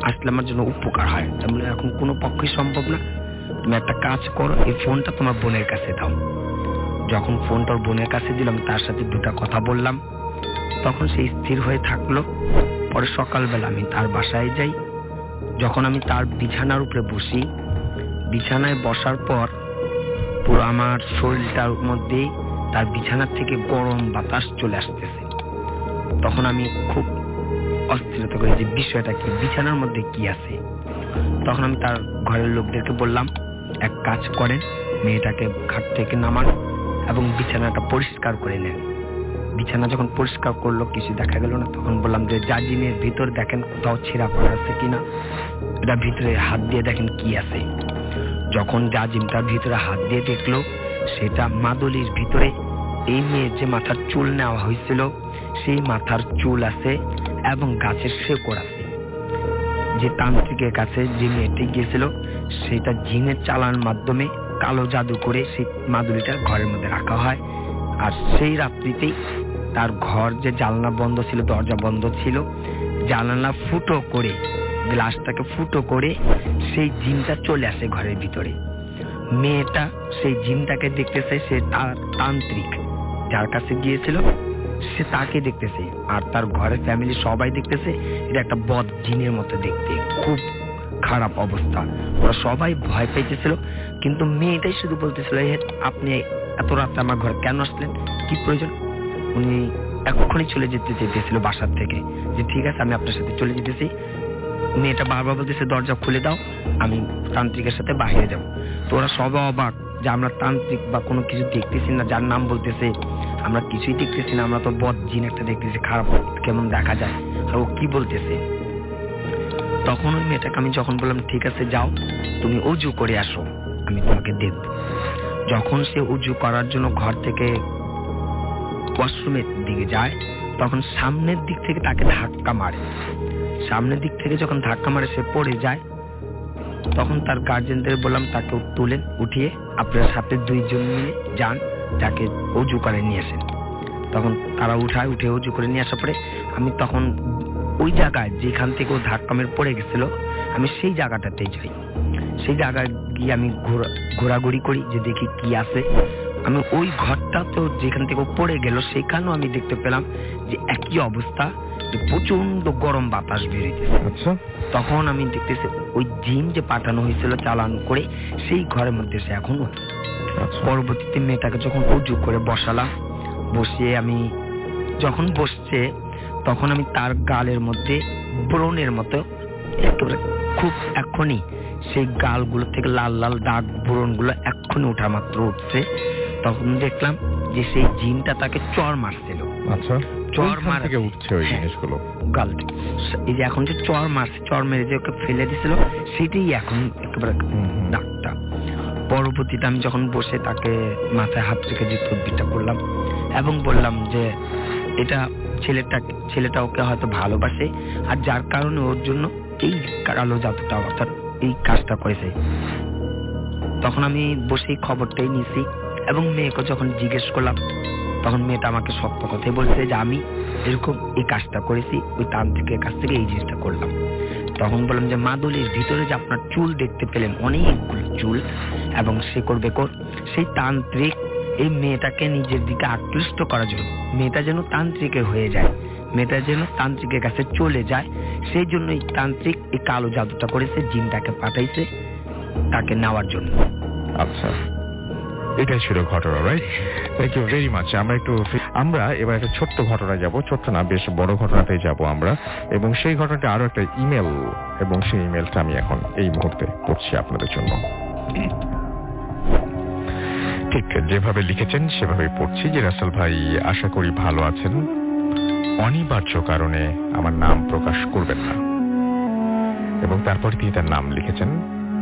Speaker 3: আসলে আমার জন্য উপকার হয়। তাহলে এখন কোনো পক্ষই সম্ভব না, তুমি একটা কাজ করো, এই ফোনটা তোমার বোনের কাছে দাও। যখন ফোনটা ওর বোনের কাছে দিলাম, তার সাথে 2টা কথা বললাম, তখন সে স্থির হয়ে থাকলো। পরে সকালবেলা আমি তার বাসায় যাই। যখন আমি তার বিছানার উপরে বসি, বিছানায় বসার পর পুরো আমার শরীরটার মধ্যে তার বিছানার থেকে গরম বাতাস চলে আসতেছে। তখন আমি খুব অস্থিরতা করি যে বিষয়টা কি, বিছানার মধ্যে কি আছে। তখন আমি তার ঘরের লোকদেরকে বললাম এক কাজ করেন, মেয়েটাকে খাট থেকে নামান এবং বিছানাটা পরিষ্কার করে নেন। বিছানা যখন পরিষ্কার করলো কিছু দেখা গেল না, তখন বললাম যে জাজিমের ভিতর দেখেন কোথাও ছেঁড়া পড়া আছে কিনা, এটা ভিতরে হাত দিয়ে দেখেন কি আছে। যখন জাজিমটার ভিতরে হাত দিয়ে দেখলো, সেটা মাদুলির ভিতরে এই মেয়ের যে মাথার চুল নেওয়া হয়েছিল সেই মাথার চুল আছে এবং গাছের শেকড় আছে। যে তান্ত্রিকের কাছে যে মেয়েটি গিয়েছিল সেটা জিনের চালানোর মাধ্যমে কালো জাদু করে সেই মাদুলিটা ঘরের মধ্যে রাখা হয়। আর সেই রাত্রিতেই তার ঘর যে জানলা বন্ধ ছিল, দরজা বন্ধ ছিল, জানালা ফুটো করে, গ্লাসটাকে ফুটো করে সেই জিনটা চলে আসে ঘরের ভিতরে। মেয়েটা সেই জিনটাকে দেখতেছে, সে তার তান্ত্রিক যার কাছে গিয়েছিল সে তাকে দেখতেছে, আর তার ঘরের ফ্যামিলি সবাই দেখতেছে এটা একটা বদ জিনের মতো দেখতে, খুব খারাপ অবস্থা। ওরা সবাই ভয় পেয়েছিল, কিন্তু মেয়েটাই শুধু বলতেছিল আপনি এত রাতে আমার ঘরে কেন আসলেন, কি প্রয়োজন। উনি এক্ষুনি চলে যেতে চেয়েছিল বাসার থেকে, যে ঠিক আছে আমি আপনার সাথে চলে যেতেছি। মেয়েটা বারবার বলতেছে দরজা খুলে দাও, আমি তান্ত্রিকের সাথে বাইরে যাব। তো ওরা সবাই অবাক যে আমরা তান্ত্রিক বা কোনো কিছু দেখতেছি না, যার নাম বলতেছে আমরা কিছুই দেখতেছি না, আমরা তো বদ জিন একটা দেখতেছি, খারাপ কেমন দেখা যায়, আর ও কি বলতেছে। তখন ওই মেয়েটাকে আমি যখন বললাম ঠিক আছে যাও তুমি উজু করে আসো, আমি তোমাকে দেখব। যখন সে উজু করার জন্য ঘর থেকে ওয়াশরুমের দিকে যায়, তখন সামনের দিক থেকে তাকে ধাক্কা মারে। সামনের দিক থেকে যখন ধাক্কা মারে সে পড়ে যায়। তখন তার গার্জেনদের বললাম তাকে তুলেন, উঠিয়ে আপনার সাথে 2 জন নিয়ে যান, যাকে উজু করে নিয়ে আসেন। তখন তারা উঠে উজু করে নিয়ে আসার পরে আমি তখন ওই জায়গায় যেখান থেকে ও ধাক্কা মেরে পড়ে গেছিল, আমি সেই জায়গাটাতে যাই। সেই জায়গায় গিয়ে আমি ঘোরাঘুরি করি যে দেখি কি আছে। আমি ওই ঘরটা তো যেখান থেকে পড়ে গেল সেখানেও আমি দেখতে পেলাম যে একই অবস্থা, প্রচন্ড গরম বাতাস বেরিয়েছে।
Speaker 2: আচ্ছা,
Speaker 3: তখন আমি দেখতেছি ওই জিন যে পাঠানো হয়েছিল চালান করে সেই ঘরের মধ্যে সে এখন আছে। পরবর্তীতে মেয়েটাকে যখন উজু করে বসালাম, বসিয়ে আমি যখন বসছে তখন আমি তার গালের মধ্যে ব্রণের মতো একেবারে খুব এখনই সেই গালগুলো থেকে লাল লাল দাগ ব্রণগুলো এক্ষুনি ওঠা মাত্র উঠছে। তখন দেখলাম যে সেই জিনটা তাকে চর মারছিল।
Speaker 2: আচ্ছা, চর মার থেকে উঠছে ওই জিনিসগুলো
Speaker 3: গাল থেকে। এই যে এখন যে চর মারছে, চর মেরে যে ওকে ফেলে দিছিল সেটাই এখন একেবারে দাগটা। পরবর্তীতে আমি যখন বসে তাকে মাথায় হাত রেখে যে তদবিরটা করলাম এবং বললাম যে এটা ছেলেটা ওকে হয়তো ভালোবাসে, আর যার কারণে ওর জন্য এই কালো জাদুটা অর্থাৎ এই কাজটা করেছে। তখন আমি বসে খবরটাই নিয়েছি এবং মেয়েকে যখন জিজ্ঞেস করলাম তখন মেয়েটা আমাকে সত্য কথাই বলছে যে আমি এরকম এই কাজটা করেছি, ওই তান্ত্রিকের কাছ থেকে এই জিনিসটা করলাম। তখন বললাম যে মাদুলির ভিতরে যে আপনার চুল দেখতে পেলেন, অনেকগুলো চুল এবং শেকড় বেকড়, সেই তান্ত্রিক এই মেয়েটাকে নিজের দিকে আকৃষ্ট করার জন্য, মেয়েটা যেন তান্ত্রিকের হয়ে যায়, মেয়েটা যেন তান্ত্রিকের কাছে চলে যায়, সেই জন্য এই তান্ত্রিক এই কালো জাদুটা করেছে, জিনটাকে পাঠাইছে তাকে নেওয়ার জন্য।
Speaker 2: আচ্ছা, এটাই ছিল ঘটনা, right? Thank you very much. আমরা এবার একটা ছোট্ট ঘটনা যাব, ছোট্ট না বেশ বড় ঘটনাতেই যাব আমরা, এবং সেই ঘটনাটা আরো একটা ইমেল, এবং সেই ইমেলটা আমি এখন এই মুহূর্তে পড়ছি আপনাদের জন্য। ঠিক যেভাবে লিখেছেন সেভাবেই পড়ছি যে রাসেল ভাই, আশা করি ভালো আছেন। অনিবার্য কারণে আমার নাম প্রকাশ করবেন না। এবং তারপরে তিনি তার নাম লিখেছেন,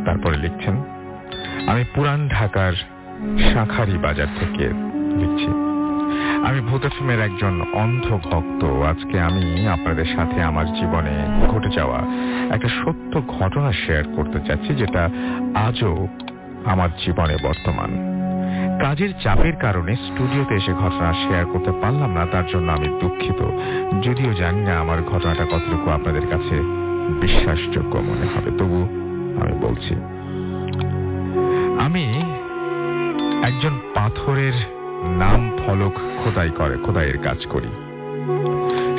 Speaker 2: তারপরে লিখছেন, আমি পুরান ঢাকার শাঁখারি বাজার থেকে লিখছি। আমি ভূত এফএমের একজন অন্ধ ভক্ত। আজকে আমি আপনাদের সাথে আমার জীবনে ঘটে যাওয়া একটা সত্য ঘটনা শেয়ার করতে চাচ্ছি, যেটা আজও আমার জীবনে বর্তমান। কাজের চাপের কারণে স্টুডিওতে এসে ঘটনা শেয়ার করতে পারলাম না, তার জন্য আমি দুঃখিত। যদিও জানি না আমার ঘটনাটা কতটুকু আপনাদের কাছে বিশ্বাসযোগ্য মনে হবে, তবু আমি বলছি। আমি একজন পাথরের নাম ফলক খোদাইয়ের কাজ করি।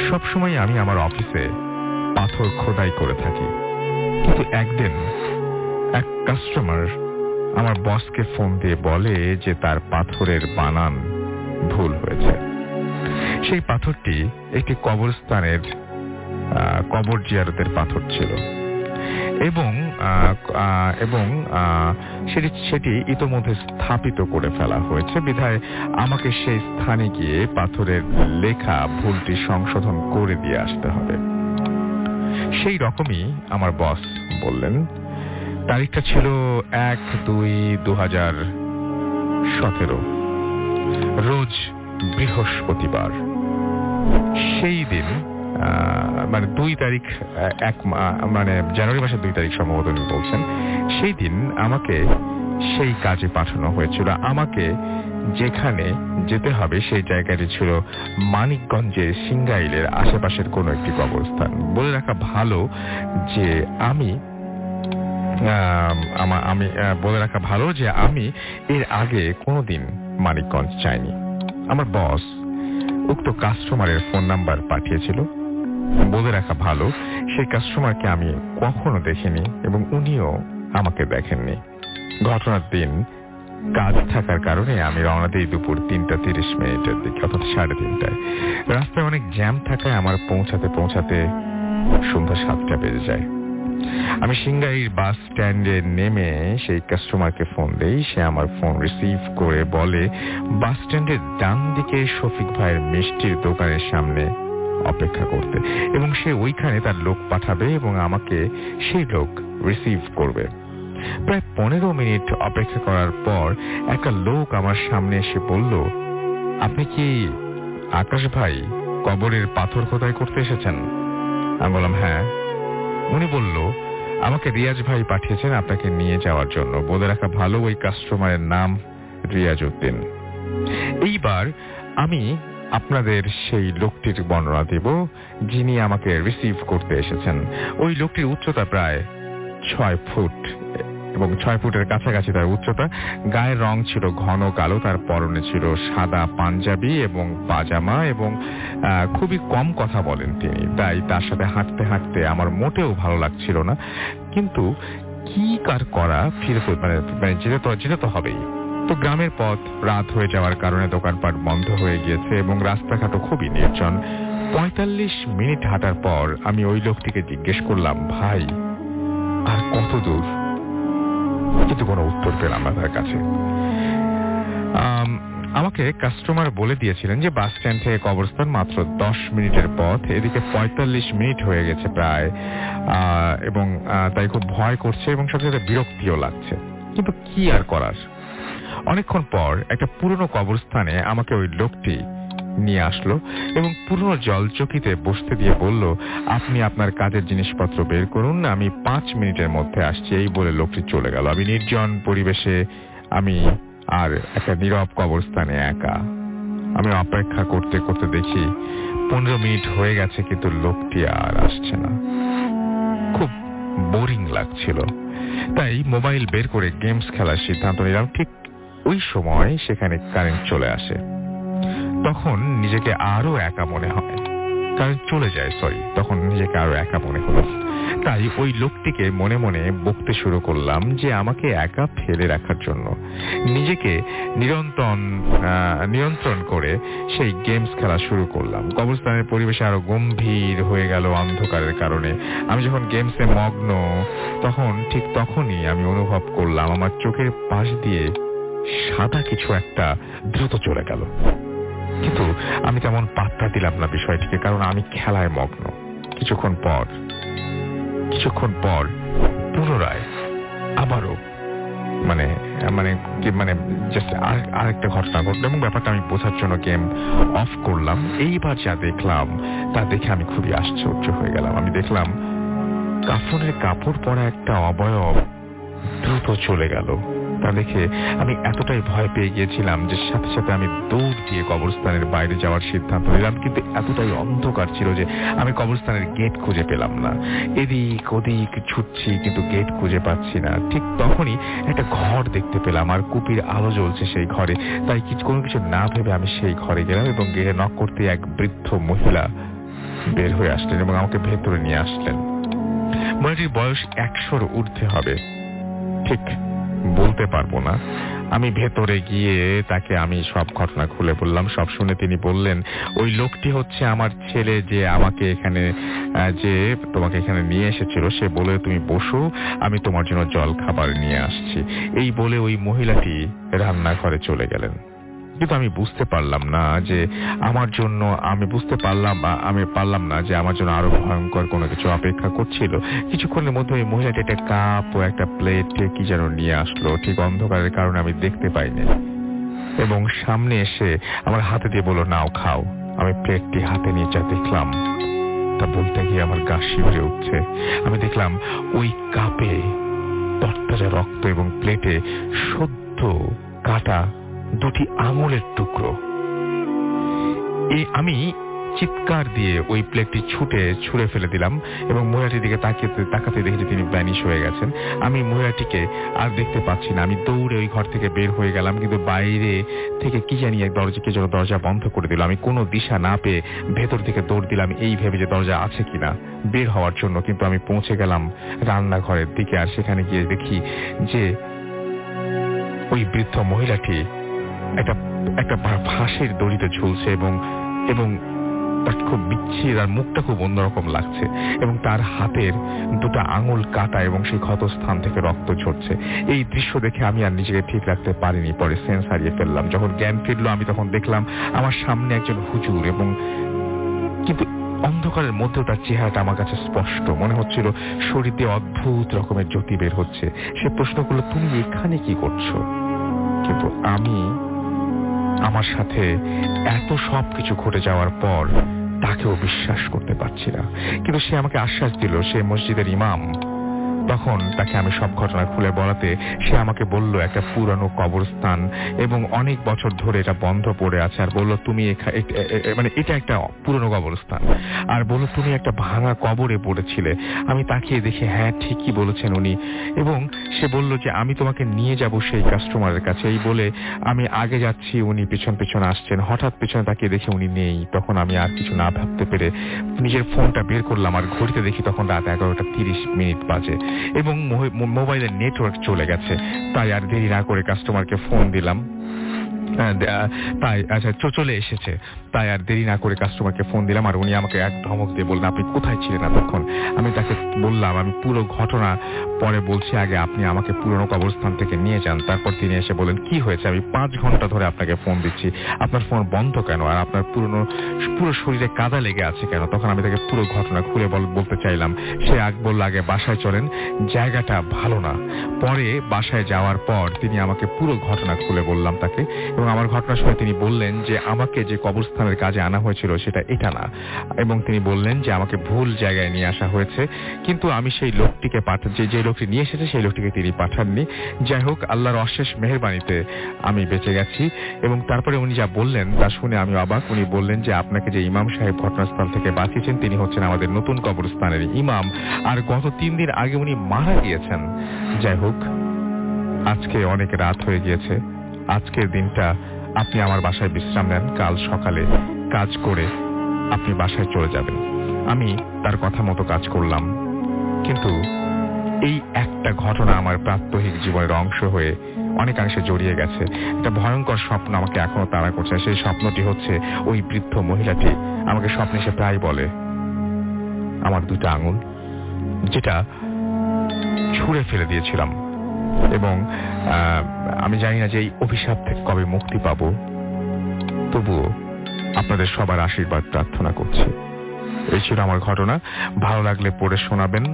Speaker 2: সবসময় আমি আমার অফিসে পাথর খোদাই করে থাকি, কিন্তু একদিন এক কাস্টমার আমার বসকে ফোন দিয়ে বলে যে তার পাথরের বানান ভুল হয়েছে। সেই পাথরটি একটি কবরস্থানের কবর জিয়ারতের পাথর ছিল, এবং সেটি ইতোমধ্যে স্থাপিত করে ফেলা হয়েছে, বিধায় আমাকে সেই স্থানে গিয়ে পাথরের লেখা ভুলটি সংশোধন করে দিয়ে আসতে হবে। সেই রকমই আমার বস বললেন। তারিখটা ছিল 1-2-2017, রোজ বৃহস্পতিবার। সেই দিন মানে 2 তারিখ, মানে জানুয়ারি মাসের 2 তারিখ সম্ভবত উনি বলছেন। সেই দিন আমাকে সেই কাজে পাঠানো হয়েছিল। আমাকে যেখানে যেতে হবে সেই জায়গাটি ছিল মানিকগঞ্জের সিঙ্গাইলের আশেপাশের কোনো একটি কবরস্থান। বলে রাখা ভালো যে আমি এর আগে কোনোদিন মানিকগঞ্জ যাইনি। আমার বস উক্ত কাস্টমারের ফোন নাম্বার পাঠিয়েছিল। বলে রাখা ভালো, সেই কাস্টমারকে আমি কখনো দেখিনি এবং উনিও আমাকে দেখেননি। ঘটনার দিন কাজ থাকার কারণে আমি রওনা দিই দুপুর 3:30 দিকে, অর্থাৎ 3:30টায়। রাস্তায় অনেক জ্যাম থাকায় আমার পৌঁছাতে সন্ধ্যা 7টা বেজে যায়। আমি সিঙ্গাইর বাস স্ট্যান্ডে নেমে সেই কাস্টমারকে ফোন দেই। সে আমার ফোন রিসিভ করে বলে বাস স্ট্যান্ডের ডান দিকে শফিক ভাইয়ের মিষ্টির দোকানের সামনে অপেক্ষা করতে, এবং সে ওইখানে তার লোক পাঠাবে এবং আমাকে সেই লোক রিসিভ করবে। প্রায় 15 মিনিট অপেক্ষা করার পর একটা লোক আমার সামনে এসে বলল, আপনি কি আকাশ ভাই কবরের পাথর খোদাই করতে এসেছেন? আমি বললাম হ্যাঁ। উনি বলল, আমাকে রিয়াজ ভাই পাঠিয়েছেন আপনাকে নিয়ে যাওয়ার জন্য। বলে রাখা ভালো, ওই কাস্টমারের নাম রিয়াজ উদ্দিন। এইবার আমি আপনাদের সেই লোকটির বর্ণনা দেব যিনি আমাকে রিসিভ করতে এসেছেন। ওই লোকটির উচ্চতা প্রায় 6 ফুট এবং 6 ফুটের কাছাকাছি তার উচ্চতা। গায়ের রং ছিল ঘন কালো, তার পরনে ছিল সাদা পাঞ্জাবি এবং পাজামা, এবং খুবই কম কথা বলেন তিনি। তাই তার সাথে হাঁটতে হাঁটতে আমার মোটেও ভালো লাগছিল না, কিন্তু কি কার করা, ফিরে তো মানে যেতে তো হবেই। তো গ্রামের পথ, রাত হয়ে যাওয়ার কারণে দোকানপাট বন্ধ হয়ে গিয়েছে এবং রাস্তাঘাটও খুবই নির্জন। 45 মিনিট হাঁটার পর আমি ওই লোকটিকে জিজ্ঞেস করলাম, ভাই আর কত দূর? কিন্তু কোনো উত্তর পেলাম না তার কাছে। আমাকে কাস্টমার বলে দিয়েছিলেন যে বাস স্ট্যান্ড থেকে কবরস্থান মাত্র 10 মিনিটের পথ। এদিকে 45 মিনিট হয়ে গেছে প্রায়, এবং তাই খুব ভয় করছে এবং সাথে সাথে বিরক্তিও লাগছে, কিন্তু কি আর করার। অনেকক্ষণ পর একটা পুরনো কবরস্থানে আমাকে ওই লোকটি নিয়ে আসলো এবং পুরনো জলচকিতে বসতে দিয়ে বলল, আপনি আপনার কাজের জিনিসপত্র বের করুন, আমি 5 মিনিটের মধ্যে আসছি। এই বলে লোকটি চলে গেল। আমি নির্জন পরিবেশে, আমি আর একটা নীরব কবরস্থানে একা। আমি অপেক্ষা করতে করতে দেখি 15 মিনিট হয়ে গেছে, কিন্তু লোকটি আর আসছে না। খুব বোরিং লাগছিল, তাই মোবাইল বের করে গেমস খেলার সিদ্ধান্ত নিলাম। ঠিক ওই সময় সেখানে কারেন্ট চলে আসে। তখন নিজেকে আরো একা মনে হয়, কারেন্ট চলে যায়, তখন নিজেকে আরো একা মনে হলো। তাই ওই লোকটিকে মনে মনে বকতে শুরু করলাম যে আমাকে একা ফেলে রাখার জন্য। নিজেকে নিয়ন্ত্রণ করে সেই গেমস খেলা শুরু করলাম। কবরস্থানের পরিবেশ আরো গম্ভীর হয়ে গেল অন্ধকারের কারণে। আমি যখন গেমসে মগ্ন, ঠিক তখনই আমি অনুভব করলাম আমার চোখের পাশ দিয়ে সাদা কিছু একটা দ্রুত চলে গেল, কিন্তু আমি তেমন পাত্তা দিলাম না বিষয়টিকে, কারণ আমি খেলায় মগ্ন। কিছুক্ষণ পর পুনরায় আবারও আরেকটা ঘটনা ঘটলো এবং ব্যাপারটা আমি বোঝার জন্য গেম অফ করলাম। এইবার যা দেখলাম তা দেখে আমি খুবই আশ্চর্য হয়ে গেলাম। আমি দেখলাম কাফনের কাপড় পরা একটা অবয়ব দ্রুত চলে গেল। তা দেখে আমি এতটাই ভয় পেয়ে গিয়েছিলাম যে সাথে সাথে আমি দৌড় দিয়ে কবরস্থানের বাইরে যাওয়ার সিদ্ধান্ত নিলাম, কিন্তু এতটাই অন্ধকার ছিল যে আমি কবরস্থানের গেট খুঁজে পেলাম না। এদিক ওদিক ছুটছি, কিন্তু গেট খুঁজে পাচ্ছি না। ঠিক তখনই একটা ঘর দেখতে পেলাম, আর কুপির আলো জ্বলছে সেই ঘরে। তাই কোনো কিছু না ভেবে আমি সেই ঘরে গেলাম এবং গেটে নক করতে এক বৃদ্ধ মহিলা বের হয়ে আসলেন এবং আমাকে ভেতরে নিয়ে আসলেন। মহিলাটির বয়স 100-র ঊর্ধ্বে হবে, ঠিক বলতে পারবো না। আমি ভেতরে গিয়ে তাকে আমি সব ঘটনা খুলে বললাম। সব শুনে তিনি বললেন, ওই লোকটি হচ্ছে আমার ছেলে, যে আমাকে এখানে তোমাকে এখানে নিয়ে এসেছিল। সে বলে তুমি বসো, আমি তোমার জন্য জল খাবার নিয়ে আসছি। এই বলে ওই মহিলাটি রান্নাঘরে চলে গেলেন। কিন্তু আমি বুঝতে পারলাম না যে আমার জন্য আরো ভয়ঙ্কর কোনো কিছু অপেক্ষা করছিল। কিছুক্ষণের মধ্যে ওই মহিলাটি একটা কাপ ও একটা প্লেট কি যেন নিয়ে আসলো। ঠিক অন্ধকারের কারণে আমি দেখতে পাইনি, এবং সামনে এসে আমার হাতে দিয়ে বলল, নাও খাও। আমি প্লেটটি হাতে নিয়ে যা দেখলাম তা বলতে গিয়ে আমার গা শিউরে উঠছে। আমি দেখলাম ওই কাপে তরতাজা রক্ত এবং প্লেটে সদ্য কাটা 2টি আঙুলের টুকরো। আমি চিৎকার দিয়ে ওই প্লেটটি ছুঁড়ে ফেলে দিলাম এবং মহিলাটির দিকে তাকাতে দেখি তিনি ভ্যানিশ হয়ে গেছেন। আমি মহিলাটিকে আর দেখতে পাচ্ছি না। আমি দৌড়ে ওই ঘর থেকে বের হয়ে গেলাম, কিন্তু বাইরে থেকে কি জানি এক দরজা বন্ধ করে দিল। আমি কোনো দিশা না পেয়ে ভেতর থেকে দৌড় দিলাম, এই ভেবে যে দরজা আছে কিনা বের হওয়ার জন্য। কিন্তু আমি পৌঁছে গেলাম রান্নাঘরের দিকে, আর সেখানে গিয়ে দেখি যে ওই বৃদ্ধ মহিলাটি একটা ফাঁসির দড়িতে ঝুলছে এবং তাকে খুব বিচ্ছির, আর মুখটা খুব অন্যরকম লাগছে, এবং তার হাতের 2টা আঙুল কাটা এবং সেই ক্ষত স্থান থেকে রক্ত ঝরছে। এই দৃশ্য দেখে আমি আর নিজেকে ঠিক রাখতে পারিনি। পরে সেন্স হারিয়ে ফেললাম। যখন জ্ঞান ফিরলো আমি তখন দেখলাম আমার সামনে একজন হুজুর, কিন্তু অন্ধকারের মধ্যেও তার চেহারাটা আমার কাছে স্পষ্ট মনে হচ্ছিল। শরীর দিয়ে অদ্ভুত রকমের জ্যোতি বের হচ্ছে। সে প্রশ্ন করলো, তুমি এখানে কি করছো? কিন্তু আমি আমার সাথে এত সব কিছু ঘটে যাওয়ার পর তাকেও বিশ্বাস করতে পারছি না। কিন্তু সে আমাকে আশ্বাস দিল সে মসজিদের ইমাম, তখন তাকে আমি সব ঘটনা খুলে বলাতে সে আমাকে বলল একটা পুরানো কবরস্থান এবং অনেক বছর ধরে এটা বন্ধ পড়ে আছে, আর বলল তুমি মানে এটা একটা পুরনো কবরস্থান, আর বলল তুমি একটা ভাঙা কবরে পড়েছিলে। আমি তাকিয়ে দেখি হ্যাঁ ঠিকই বলেছেন উনি, এবং সে বলল যে আমি তোমাকে নিয়ে যাব সেই কাস্টমারের কাছে। এই বলে আমি আগে যাচ্ছি, উনি পিছন পিছন আসছেন। হঠাৎ পিছনে তাকিয়ে দেখে উনি নেই। তখন আমি আর কিছু না ভাবতে পেরে নিজের ফোনটা বের করলাম, আর ঘড়িতে দেখি তখন রাত 11:30 বাজে এবং মোবাইলের নেটওয়ার্ক চলে গেছে। তাই আর দেরি না করে কাস্টমারকে ফোন দিলাম। তাই আচ্ছা চলে এসেছে, তাই আর দেরি না করে কাস্টমারকে ফোন দিলাম, আর উনি আমাকে এক ধমক দিয়ে বললেন আপনি কোথায় ছিলেন এতক্ষণ। আমি তাকে বললাম আমি পুরো ঘটনা পরে বলছি, আগে আপনি আমাকে পুরনো কবরস্থান থেকে নিয়ে যান। তারপর তিনি এসে বলেন কি হয়েছে, আমি 5 ঘন্টা ধরে আপনাকে ফোন দিচ্ছি, আপনার ফোন বন্ধ কেন, আর আপনার পুরো শরীরে কাদা লেগে আছে কেন। তখন আমি তাকে পুরো ঘটনা খুলে বলতে চাইলাম। সে বলল আগে বাসায় চলেন, জায়গাটা ভালো না। পরে বাসায় যাওয়ার পর তিনি আমাকে পুরো ঘটনা খুলে বললাম তাকে, এবং আমার ঘটনা শুনে তিনি বললেন যে আমাকে যে কবরস্থানের কাজে আনা হয়েছিল সেটা এটা না, এবং তিনি বললেন যে আমাকে ভুল জায়গায় নিয়ে আসা হয়েছে, কিন্তু আমি সেই লোকটিকে যে লোকটি নিয়ে এসেছে সেই লোকটিকে তিনি পাঠাননি। যাই হোক, আল্লাহর অশেষ মেহেরবানিতে আমি বেঁচে গেছি। এবং তারপরে উনি যা বললেন তা শুনে আমি অবাক। উনি বললেন যে আপনাকে যে ইমাম সাহেব ঘটনাস্থল থেকে বাঁচিয়েছেন তিনি হচ্ছেন আমাদের নতুন কবরস্থানের ইমাম, আর গত 3 দিন আগে উনি মারা গিয়েছেন। যাই হোক, আজকে অনেক রাত হয়ে গিয়েছে। আজকের দিনটা আপনি আমার বাসায় বিশ্রাম নেন, কাল সকালে কাজ করে আপনি বাসায় চলে যাবেন। আমি তার কথা মতো কাজ করলাম, কিন্তু এই একটা ঘটনা আমার প্রাত্যহিক জীবনের অংশ হয়ে অনেকাংশে জড়িয়ে গেছে। একটা ভয়ঙ্কর স্বপ্ন আমাকে এখনো তাড়া করছে। সেই স্বপ্নটি হচ্ছে ওই বৃদ্ধ মহিলাটি আমাকে স্বপ্নে সে প্রায় বলে আমার 2টা আঙুল যেটা ছুঁড়ে ফেলে দিয়েছিলাম, এবং আমি জানি না যে এই অভিশাপ থেকে কবে মুক্তি পাবো। তবুও আপনাদের সবার আশীর্বাদ প্রার্থনা করছি। এই ছিল আমার ঘটনা। ভালো লাগলে পড়ে শোনাবেন।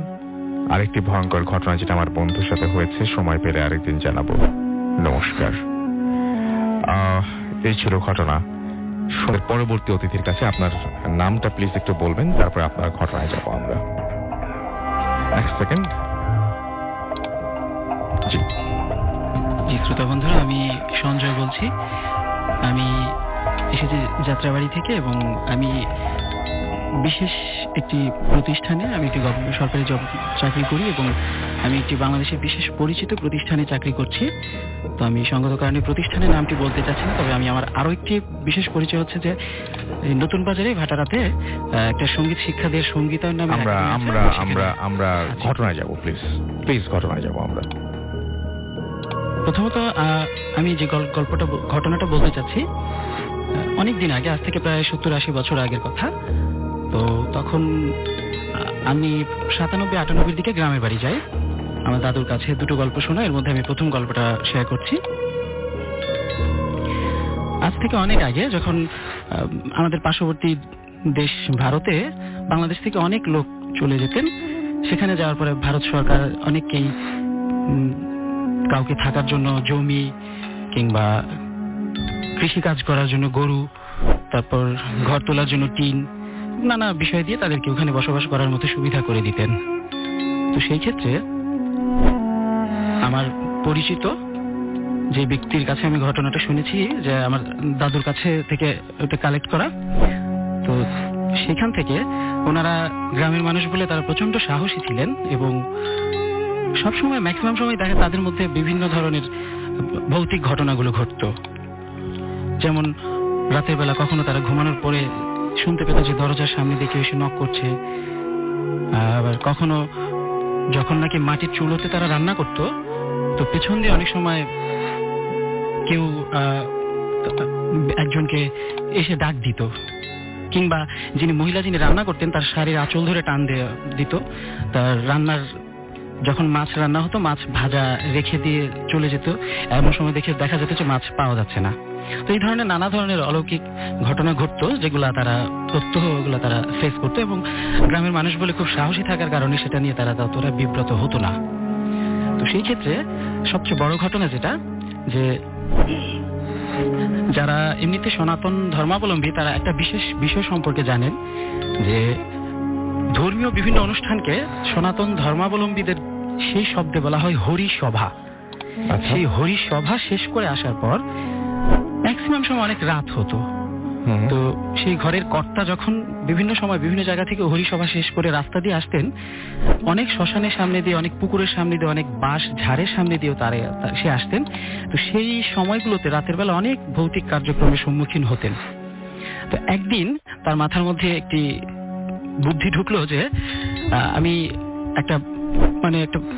Speaker 2: আরেকটি ভয়ঙ্কর ঘটনা যেটা আমার বন্ধুর সাথে হয়েছে, সময় পেলে আরেকদিন জানাবো। নমস্কার। এই ছিল ঘটনা। পরবর্তী অতিথির কাছে আপনার নামটা প্লিজ একটু বলবেন, তারপরে আপনার ঘটনায় যাবো আমরা। এক সেকেন্ড। জি
Speaker 4: শ্রোতা বন্ধুরা, আমি সঞ্জয় বলছি। আমি এসেছি যাত্রাবাড়ি থেকে, এবং আমি বিশেষ একটি প্রতিষ্ঠানে, আমি একটি সরকারি চাকরি করি, এবং আমি একটি বাংলাদেশের বিশেষ পরিচিত প্রতিষ্ঠানে চাকরি করছি। তো আমি সঙ্গত কারণে প্রতিষ্ঠানের নামটি বলতে চাচ্ছি না, তবে আমি আমার আরো একটি বিশেষ পরিচয় হচ্ছে যে নতুন বাজারে ভাটারাতে একটা সঙ্গীত শিক্ষা দিয়ে সঙ্গীতায়ন নামে
Speaker 2: আমরা ঘটনায় যাব। প্লিজ ঘটনায় যাব আমরা।
Speaker 4: প্রথমত আমি যে ঘটনাটা বলতে চাচ্ছি, অনেক দিন আগে, আজ থেকে প্রায় 70-80 বছর আগের কথা। তো তখন আমি 97-98 দিকে গ্রামের বাড়ি যাই আমার দাদুর কাছে। 2টো গল্প শোনা, এর মধ্যে আমি প্রথম গল্পটা শেয়ার করছি। আজ থেকে অনেক আগে, যখন আমাদের পার্শ্ববর্তী দেশ ভারতে বাংলাদেশ থেকে অনেক লোক চলে যেতেন, সেখানে যাওয়ার পরে ভারত সরকার অনেককেই কাউকে থাকার জন্য জমি কিংবা কৃষি কাজ করার জন্য গরু, তারপর ঘর তোলার জন্য টিন, নানা বিষয় দিয়ে তাদেরকে ওখানে বসবাস করার মতো সুবিধা করে দিতেন। তো সেই ক্ষেত্রে আমার পরিচিত যে ব্যক্তির কাছে আমি ঘটনাটা শুনেছি, যে আমার দাদুর কাছে থেকে ওটা কালেক্ট করা, তো সেখান থেকে ওনারা গ্রামের মানুষ বলে তারা প্রচন্ড সাহসী ছিলেন, এবং সবসময় ম্যাক্সিমাম সময় দেখা তাদের মধ্যে বিভিন্ন ধরনের ভৌতিক ঘটনাগুলো ঘটতো। যেমন রাতের বেলা কখনো তারা ঘুমানোর পরে শুনতে পেত যে দরজার সামনে দিয়ে কেউ এসে নক করছে। আবার কখনো যখন নাকি মাটির চুলোতে তারা রান্না করতো, তো পেছন দিয়ে অনেক সময় কেউ একজনকে এসে ডাক দিত, কিংবা যিনি রান্না করতেন তার শাড়ির আঁচল ধরে টান দিত। তার রান্নার যখন মাছ রান্না হতো, মাছ ভাজা রেখে দিয়ে চলে যেত। এমন সময় দেখা যেত যে মাছ পাওয়া যাচ্ছে না। তো এই ধরনের নানা ধরনের অলৌকিক ঘটনা ঘটতো, যেগুলা তারা ফেস করতো, এবং গ্রামের মানুষ বলে খুব সাহসী থাকার কারণে সেটা নিয়ে তারা ততটা বিব্রত হতো না। তো সেই ক্ষেত্রে সবচেয়ে বড় ঘটনা যেটা, যে যারা এমনিতে সনাতন ধর্মাবলম্বী তারা একটা বিশেষ বিষয় সম্পর্কে জানেন, যে ধর্মীয় বিভিন্ন অনুষ্ঠানকে সনাতন ধর্মাবলম্বীদের সেই শব্দে বলা হয় হরিসভা।
Speaker 2: আচ্ছা।
Speaker 4: সেই হরিসভা শেষ করে আসার পর ম্যাক্সিমাম সময় অনেক রাত হতো। তো সেই ঘরের কর্তা যখন বিভিন্ন সময় বিভিন্ন জায়গা থেকে হরিসভা শেষ করে রাস্তা দিয়ে আসতেন, অনেক শ্মশানের সামনে দিয়ে, অনেক পুকুরের সামনে দিয়ে, অনেক বাঁশ ঝাড়ের সামনে দিয়েও সে আসতেন। তো সেই সময়গুলোতে রাতের বেলা অনেক ভৌতিক কার্যক্রমের সম্মুখীন হতেন। তো একদিন তার মাথার মধ্যে একটি বুদ্ধি ঢুকলো যে আমি একটা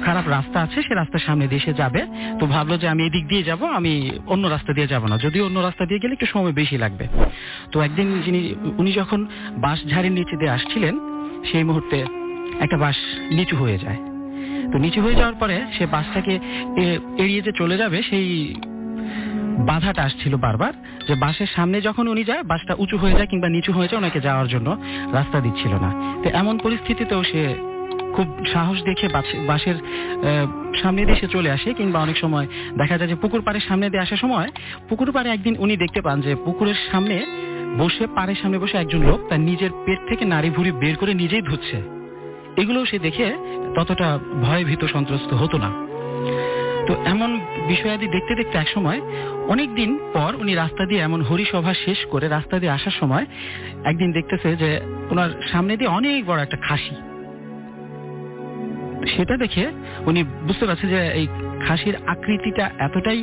Speaker 4: খারাপ রাস্তা আছে, সে রাস্তার সামনে দিয়ে সে যাবে। তো ভাবলো যে আমি এদিক দিয়ে যাব, আমি অন্য রাস্তা দিয়ে যাব না, যদিও অন্য রাস্তা দিয়ে গেলে একটু সময় বেশি লাগবে। তো একদিন উনি যখন বাঁশ ঝাড়ের নিচে দিয়ে আসছিলেন, সেই মুহূর্তে একটা বাঁশ নিচু হয়ে যায়। তো নিচু হয়ে যাওয়ার পরে সে বাঁশটাকে এড়িয়ে যে চলে যাবে, সেই বাধাটা আসছিল বারবার, যে বাঁশের সামনে যখন উনি যায় বাঁশটা উঁচু হয়ে যায় কিংবা নিচু হয়ে যায়, ওনাকে যাওয়ার জন্য রাস্তা দিচ্ছিল না। তো এমন পরিস্থিতিতেও সে খুব সাহস দেখে বাঁশের সামনে দিয়ে সে চলে আসে। কিংবা অনেক সময় দেখা যায় যে পুকুর পাড়ের সামনে দিয়ে আসার সময়, পুকুর পাড়ে একদিন উনি দেখতে পান যে পুকুরের সামনে বসে, পাড়ের সামনে বসে একজন লোক তার নিজের পেট থেকে নাড়ি ভুড়ি বের করে নিজেই ধুচ্ছে। এগুলোও সে দেখে ততটা ভয় ভীত সন্ত্রস্ত হতো না। তো এমন বিষয়াদি দেখতে দেখতে এক সময় অনেক দিন পর উনি রাস্তা দিয়ে এমন হরিসভা শেষ করে রাস্তা দিয়ে আসার সময় একদিন দেখতেছে যে ওনার সামনে দিয়ে অনেক বড় একটা খাসি। সেটা দেখে উনি বুঝতে পারছে যে এই খাসির আকৃতিটা এতটাই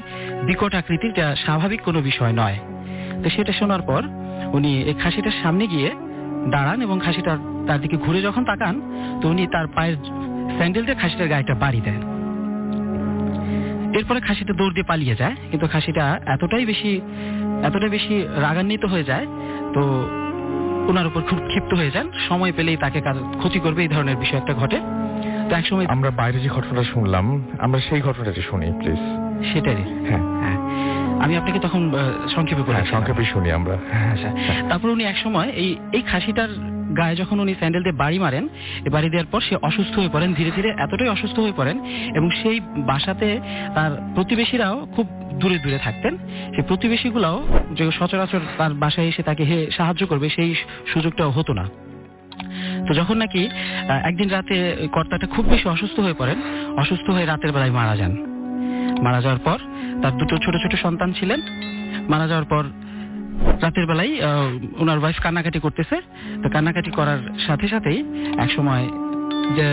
Speaker 4: বিকট আকৃতির, যা স্বাভাবিক কোনো বিষয় নয়। তো সেটা শোনার পর উনি এই খাসিটার সামনে গিয়ে দাঁড়ান এবং খাসিটার তার দিকে ঘুরে যখন তাকান, তো উনি তার পায়ের স্যান্ডেল দিয়ে খাসিটার গায়েটা বাড়ি দেন। এরপরে খাসিটা দৌড় দিয়ে পালিয়ে যায়, কিন্তু খাসিটা এতটাই বেশি রাগান্বিত হয়ে যায়, তো ওনার উপর খুব ক্ষিপ্ত হয়ে যান। সময় পেলেই তাকে ক্ষতি করবে, এই ধরনের বিষয় একটা ঘটে। তো এক সময়
Speaker 2: আমরা বাইরে যে ঘটনাটা শুনলাম, আমরা সেই ঘটনাটা শুনি প্লিজ।
Speaker 4: সেটাই।
Speaker 2: হ্যাঁ,
Speaker 4: আমি আপনাকে তখন সংক্ষেপে বলি।
Speaker 2: সংক্ষেপে শুনি আমরা।
Speaker 4: আচ্ছা, তারপর উনি এক সময় এই খাসিটার গায়ে যখন উনি স্যান্ডেল দিয়ে বাড়ি মারেন, বাড়ি দেওয়ার পর সে অসুস্থ হয়ে পড়েন, ধীরে ধীরে এতটাই অসুস্থ হয়ে পড়েন, এবং সেই বাসাতে তার প্রতিবেশীরাও খুব দূরে দূরে থাকতেন। সেই প্রতিবেশীগুলাও যে সচরাচর তার বাসায় এসে তাকে সাহায্য করবে, সেই সুযোগটাও হতো না। তো যখন নাকি একদিন রাতে কর্তাটা খুব বেশি অসুস্থ হয়ে পড়েন, অসুস্থ হয়ে রাতের বেলায় মারা যান। মারা যাওয়ার পর তার দুটো ছোট ছোট সন্তান ছিলেন। মারা যাওয়ার পর রাতের বেলায় ওনার ওয়াইফ কান্নাকাটি করতেছে। তো কান্নাকাটি করার সাথে সাথেই এক সময় যে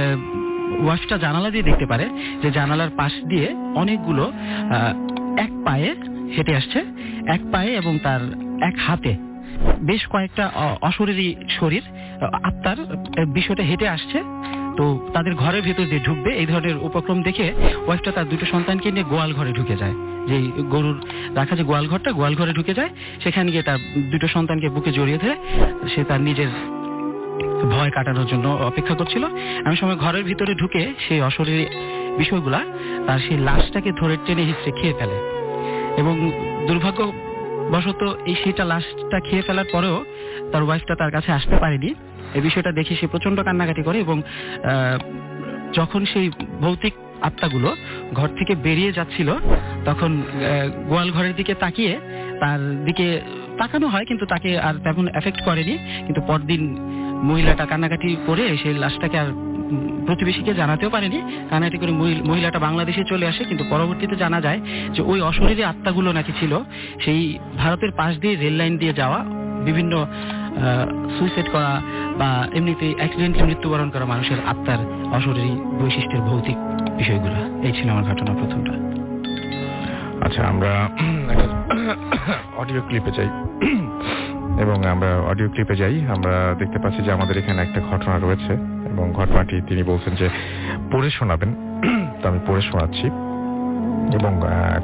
Speaker 4: ওয়াইফটা জানালা দিয়ে দেখতে পারে যে জানালার পাশ দিয়ে অনেকগুলো এক পায়ে হেঁটে আসছে, এক পায়ে এবং তার এক হাতে বেশ কয়েকটা অশরীরী শরীর, আত্মার বিষয়টা হেঁটে আসছে। তো তাদের ঘরের ভেতর দিয়ে ঢুকবে, এই ধরনের উপক্রম দেখে ওয়াইফটা তার দুটো সন্তানকে নিয়ে গোয়াল ঘরে ঢুকে যায়। যে গরুর রাখা যে গোয়াল ঘরে ঢুকে যায়, সেখানে গিয়ে তার দুটো সন্তানকে বুকে জড়িয়ে ধরে সে তার নিজের ভয় কাটানোর জন্য অপেক্ষা করছিল। এমন সময় ঘরের ভিতরে ঢুকে সেই অশরীরী বিষয়গুলা তার সেই লাশটাকে ধরে টেনে হিঁচড়ে খেয়ে ফেলে। এবং দুর্ভাগ্যবশত সেটা লাশটা খেয়ে ফেলার পরেও তার ওয়াইফটা তার কাছে আসতে পারেনি। এই বিষয়টা দেখে সে প্রচন্ড কান্নাকাটি করে, এবং যখন সেই ভৌতিক আত্মাগুলো ঘর থেকে বেরিয়ে যাচ্ছিল, তখন গোয়াল ঘরের দিকে তাকিয়ে তার দিকে তাকানো হয়, কিন্তু তাকে আর তেমন এফেক্ট করেনি। কিন্তু পরদিন মহিলাটা কান্নাকাটি করে সেই লাশটাকে আর প্রতিবেশীকে জানাতেও পারেনি। কান্নাকাটি করে মহিলাটা বাংলাদেশে চলে আসে, কিন্তু পরবর্তীতে জানা যায় যে ওই অশরীরী আত্মাগুলো নাকি ছিল সেই ভারতের পাশ দিয়ে রেল লাইন দিয়ে যাওয়া, বিভিন্ন সুইসাইড করা বা এমনিতে অ্যাক্সিডেন্টলি মৃত্যুবরণ করা মানুষের আত্মার অশরীরী বৈশিষ্ট্যের ভৌতিক বিষয়গুলো। এই ছিল আমার ঘটনা প্রথমটা।
Speaker 2: আচ্ছা, আমরা একটা অডিও ক্লিপে যাই, এবং আমরা অডিও ক্লিপে যাই আমরা দেখতে পাচ্ছি যে আমাদের এখানে একটা ঘটনা রয়েছে, এবং ঘটনাটি তিনি বলছেন যে পড়ে শোনাবেন। তো আমি পড়ে শোনাচ্ছি, এবং